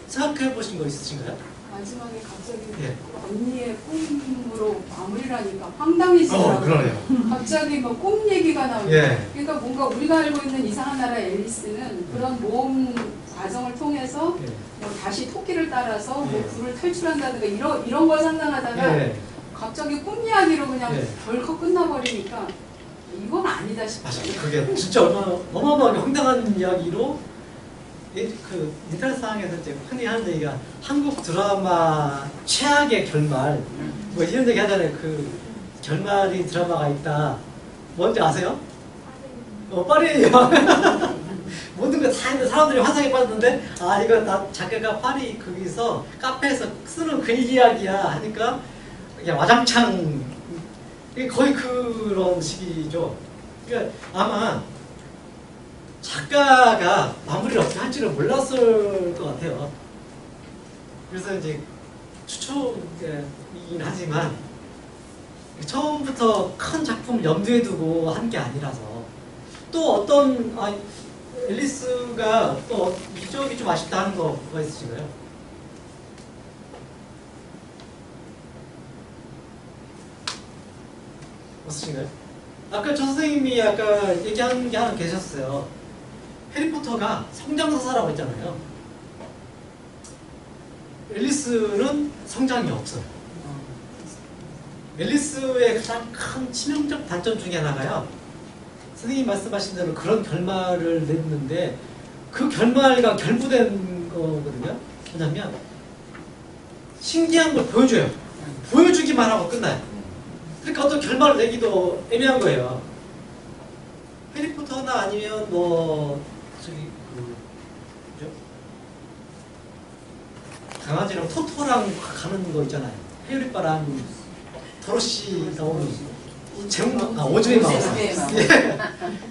생각해 보신 거 있으신가요? 마지막에 갑자기 예. 언니의 꿈으로 마무리를 하니까 황당해지더라고요. 그러네요. 갑자기 뭐 꿈 얘기가 나오고 예. 그러니까 뭔가 우리가 알고 있는 이상한 나라 앨리스는 그런 모험 과정을 통해서 예. 뭐 다시 토끼를 따라서 뭐 예. 불을 탈출한다든가 이런 걸 상상하다가 예. 갑자기 꿈 이야기로 그냥 예. 덜컥 끝나버리니까 이건 아니다 맞아요. 싶어요. 그게 진짜 어마어마하게 황당한 이야기로 그 인터넷상에서 이제 흔히 하는 얘기가 한국 드라마 최악의 결말 뭐 이런 얘기 하잖아요. 그 결말이 드라마가 있다. 뭔지 아세요? 파리예요. 모든 거 다 했는데 사람들이 환상에 빠졌는데 이거 작가가 파리 거기서 카페에서 쓰는 그 이야기야 하니까 그냥 와장창 이게 거의 그런 식이죠. 그러니까 아마 작가가 마무리를 어떻게 할지를 몰랐을 것 같아요. 그래서 이제 추측이긴 하지만 처음부터 큰 작품 염두에 두고 한 게 아니라서 또 어떤 앨리스가 또 이 점이 좀 아쉽다 하는 거가 있으신가요? 없으신가요? 아까 저 선생님이 아까 얘기한 게 하나 계셨어요. 해리포터가 성장서사라고 했잖아요. 앨리스는 성장이 없어요. 앨리스의 가장 큰 치명적 단점 중에 하나가요. 선생님 말씀하신 대로 그런 결말을 냈는데 그 결말과 결부된 거거든요. 뭐냐면 신기한 걸 보여줘요. 보여주기만 하고 끝나요. 그러니까 어떤 결말을 내기도 애매한 거예요. 해리포터나 아니면 뭐 저기 뭐죠? 강아지랑 토토랑 가는 거 있잖아요. 해리바랑 도로시 나오는 오즈의 마우스.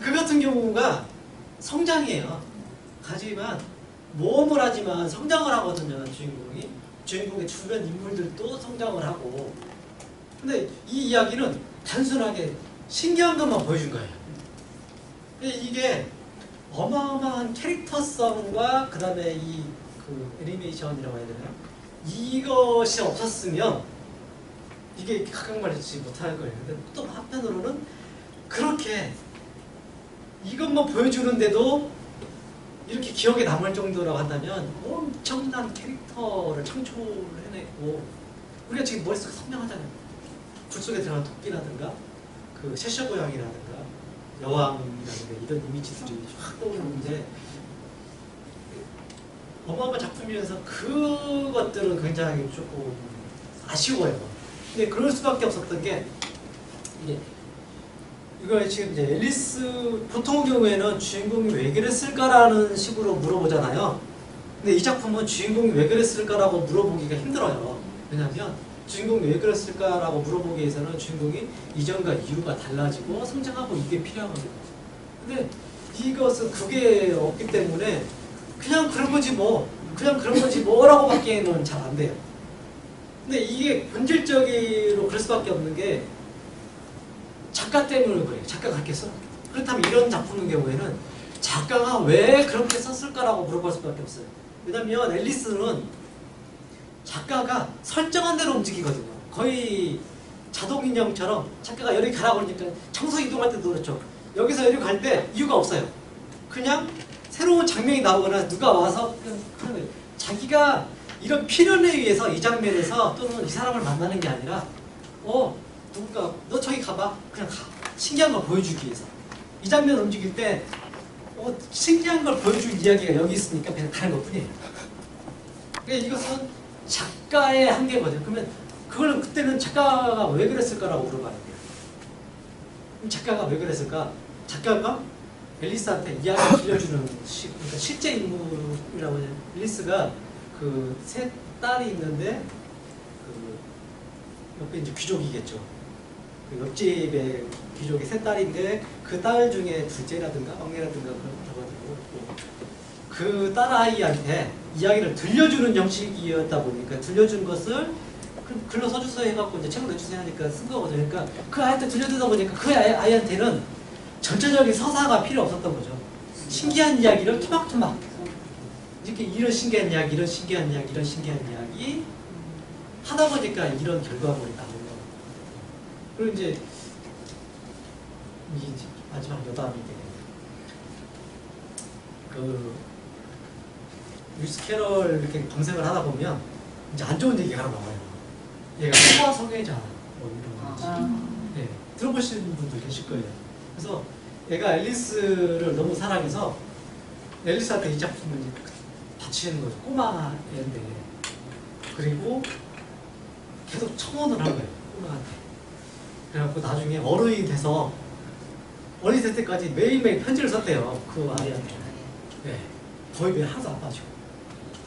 그 같은 경우가 성장이에요. 하지만 모험을 하지만 성장을 하거든요. 주인공의 주변 인물들도 성장을 하고. 근데 이 이야기는 단순하게 신기한 것만 보여준 거예요. 이게 어마어마한 캐릭터성과 그 다음에 그 애니메이션이라고 해야 되나요? 이것이 없었으면 이게 각각말이지 못할 거예요. 근데 또 한편으로는 그렇게 이것만 보여주는데도 이렇게 기억에 남을 정도라고 한다면 엄청난 캐릭터를 창조해내고 우리가 지금 머릿속에 선명하잖아요. 불 속에 들어간 토끼라든가 그 셰셔 고양이라든가 여왕이라든가 이런 이미지들이 확 떠오르는데 어마어마한 작품이면서 그것들은 굉장히 조금 아쉬워요. 근데 그럴 수밖에 없었던 게 이거 지금 이제 앨리스 보통 경우에는 주인공이 왜 그랬을까라는 식으로 물어보잖아요. 근데 이 작품은 주인공이 왜 그랬을까라고 물어보기가 힘들어요. 왜냐하면 주인공이 왜 그랬을까라고 물어보기 위해서는 주인공이 이전과 이유가 달라지고 성장하고 이게 필요하거든요. 근데 이것은 그게 없기 때문에 그냥 그런 거지 뭐, 그냥 그런 거지 뭐라고 밖에는 잘 안 돼요. 근데 이게 본질적으로 그럴 수밖에 없는 게 작가 때문에 그래요. 작가가 그렇게 써. 그렇다면 이런 작품의 경우에는 작가가 왜 그렇게 썼을까라고 물어볼 수밖에 없어요. 왜냐면 앨리스는 작가가 설정한 대로 움직이거든요. 거의 자동인형처럼 작가가 여기 가라고 그러니까 청소 이동할 때도 그렇죠. 여기서 여기 갈 때 이유가 없어요. 그냥 새로운 장면이 나오거나 누가 와서 그냥 하는 거예요. 자기가 이런 필연에 의해서 이 장면에서 또는 이 사람을 만나는 게 아니라 누군가 너 저기 가봐. 그냥 가. 신기한 걸 보여주기 위해서. 이 장면 움직일 때 신기한 걸 보여줄 이야기가 여기 있으니까 그냥 가는 것 뿐이에요. 그러니까 이것은 작가의 한계거든요. 그러면 그걸 그때는 작가가 왜 그랬을까라고 물어봐야 돼요. 그럼 작가가 왜 그랬을까? 작가가 앨리스한테 이야기를 들려주는 그러니까 실제 인물이라고 해요. 앨리스가 그 세 딸이 있는데 그 옆에 이제 귀족이겠죠. 그 옆집에 귀족이 세 딸인데 그 딸 중에 둘째라든가 막내라든가 그런 그 딸아이한테 이야기를 들려주는 형식이었다 보니까 들려준 것을 글로 써주세요 해갖고 이제 책을 내주세요 하니까 쓴 거거든요. 그러니까 그 아이한테 들려주다 보니까 그 아이한테는 전체적인 서사가 필요 없었던 거죠. 신기한 이야기를 토막토막 이렇게 이런 신기한 이야기, 이런 신기한 이야기, 이런 신기한 이야기 하다 보니까 이런 결과물이 나온 거예요. 그리고 이제 마지막 여담인데 그 루이스 캐럴 이렇게 검색을 하다 보면 이제 안 좋은 얘기가 하나 나와요. 얘가 소아 성애자 뭐 이런 네, 들어보시는 분들 계실 거예요. 그래서 얘가 앨리스를 너무 사랑해서 앨리스한테 이 작품을 이제 바치는 거죠. 꼬마 애인데 그리고 계속 청혼을 한 거예요. 꼬마한테. 그래갖고 나중에 어른이 돼서 어른이 될 때까지 매일매일 편지를 썼대요. 그 아이한테. 네, 거의 매일 하나도 안 빠지고.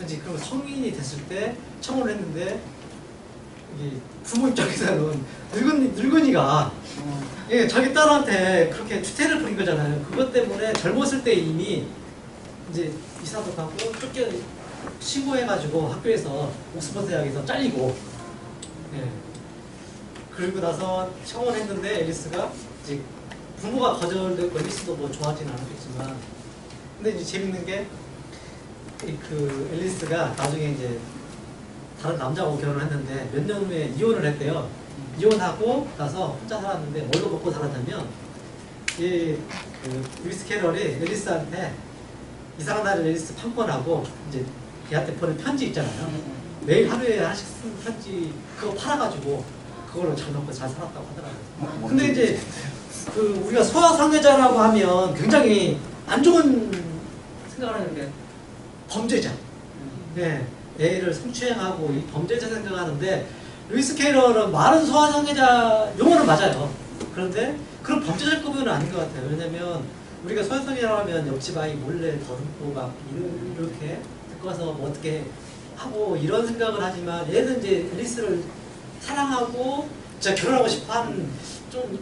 이제 그럼 성인이 됐을 때 청혼을 했는데 이게 부모 입장에서는 늙은이가 예, 자기 딸한테 그렇게 추태를 부린 거잖아요. 그것 때문에 젊었을 때 이미 이제 이사도 가고 쫓겨 신고해가지고 학교에서 옥스퍼드 대학에서 잘리고 예. 그리고 나서 청혼했는데 앨리스가 이제 부모가 거절되고 앨리스도 뭐 좋아하지는 않았겠지만 근데 이제 재밌는 게 그 앨리스가 나중에 이제 다른 남자하고 결혼했는데 몇 년 후에 이혼을 했대요. 이혼하고 나서 혼자 살았는데 뭘로 먹고 살았냐면 그 루이스 캐럴이 앨리스한테 이상한 날에 앨리스 판권하고 이제 걔한테 보낸 편지 있잖아요. 매일 하루에 하나씩 쓰는 편지 그거 팔아가지고 그걸로 잘 먹고 잘 살았다고 하더라고요. 근데 이제 그 우리가 소아 성애자라고 하면 굉장히 안 좋은 생각을 하는 게 범죄자. 네, 애를 성추행하고 이 범죄자 생각하는데 루이스 캐럴은 말은 소아 성애자 용어는 맞아요. 그런데 그런 범죄자급은 아닌 것 같아요. 왜냐면 우리가 소아 성애자라고 하면 옆집 아이 몰래 더듬고 막 이렇게 듣고 와서 뭐 어떻게 하고 이런 생각을 하지만 얘는 이제 앨리스를 사랑하고 진짜 결혼하고 싶어하는 좀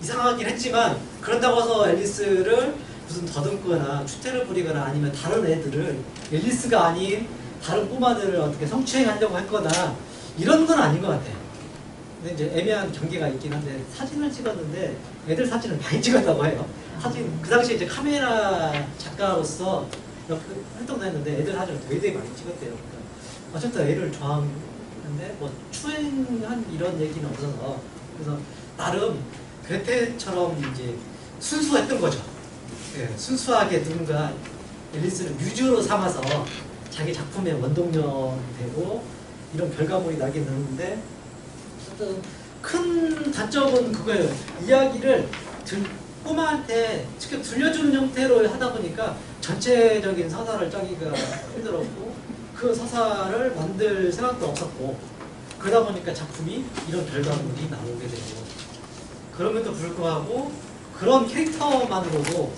이상하긴 했지만 그런다고 해서 앨리스를 무슨 더듬거나 추태를 부리거나 아니면 다른 애들을 앨리스가 아닌 다른 꼬마들을 어떻게 성추행하려고 했거나 이런 건 아닌 것 같아요. 근데 이제 애매한 경계가 있긴 한데 사진을 찍었는데 애들 사진을 많이 찍었다고 해요. 사진 그 당시에 이제 카메라 작가로서 활동도 했는데 애들 사진을 되게 많이 찍었대요. 그러니까 어쨌든 애를 좋아하는 근데 뭐 추행한 이런 얘기는 없어서 그래서 나름 그레텔처럼 이제 순수했던 거죠. 예, 순수하게 누군가 앨리스를 뮤즈로 삼아서 자기 작품의 원동력이 되고 이런 결과물이 나게 되는데 어떤 큰 단점은 그거예요. 이야기를 꼬마한테 직접 들려주는 형태로 하다 보니까 전체적인 서사를 짜기가 힘들었고 그 서사를 만들 생각도 없었고 그러다 보니까 작품이 이런 결과물이 나오게 되고 그럼에도 불구하고 그런 캐릭터만으로도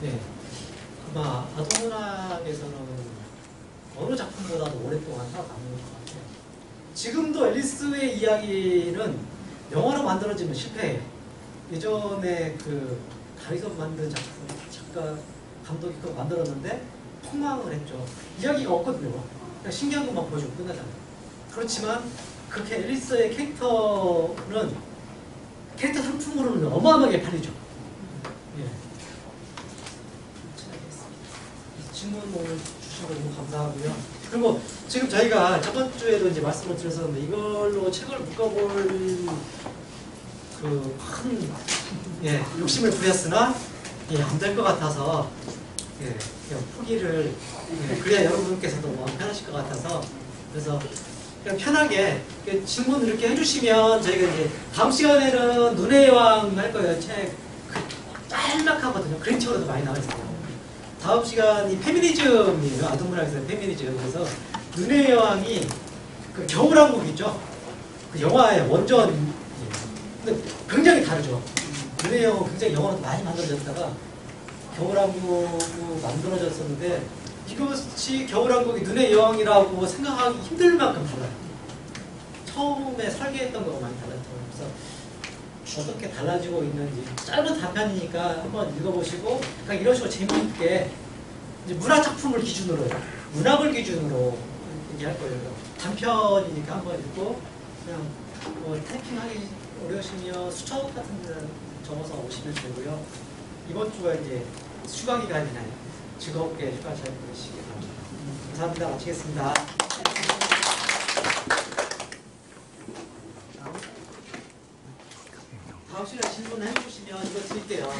예, 아마 아동문학에서는 어느 작품보다도 오랫동안 살아남는 것 같아요. 지금도 앨리스의 이야기는 영화로 만들어지면 실패해요. 예전에 그 가리선 만든 작품 작가 감독이 그거 만들었는데 폭망을 했죠. 이야기가 없거든요. 그냥 신기한 것만 보여주고 끝나잖아요. 그렇지만 그렇게 앨리스의 캐릭터는 캐릭터 상품으로는 어마어마하게 팔리죠. 예. 이 질문 오늘 주신 거 너무 감사하고요. 그리고 지금 저희가 저번 주에도 이제 말씀을 드렸었는데 이걸로 책을 묶어볼 그 큰 욕심을 부렸으나 안 될 것 같아서 그냥 포기를 그래야 여러분께서도 마음 편하실 것 같아서 그래서 그냥 편하게 질문 이렇게 해주시면 저희가 이제 다음 시간에는 눈의 여왕 할 거예요. 책 짤막하거든요. 그림책으로도 많이 나와 있어요. 다음 시간이 페미니즘이에요. 아동문학에서는 페미니즘. 그래서 눈의 여왕이 그 겨울왕국 있죠. 그 영화의 원전. 근데 굉장히 다르죠. 눈의 여왕은 굉장히 영화로 많이 만들어졌다가 겨울왕국이 만들어졌었는데 이것이 겨울왕국이 눈의 여왕이라고 생각하기 힘들 만큼 달라요. 처음에 설계했던 거가 많이 달랐죠. 그래서 어떻게 달라지고 있는지 짧은 단편이니까 한번 읽어보시고 그냥 이런 식으로 재미있게 이제 문화 작품을 기준으로 문학을 기준으로 얘기할 거예요. 단편이니까 한번 읽고 그냥 뭐 타이핑하기 어려우시면 수첩 같은 데 적어서 오시면 되고요. 이번 주가 이제 휴가 기간이나요. 즐겁게 휴가 잘 보내시기 바랍니다. 감사합니다. 마치겠습니다. 다음 시간에 질문 해주시면 이거 드릴게요.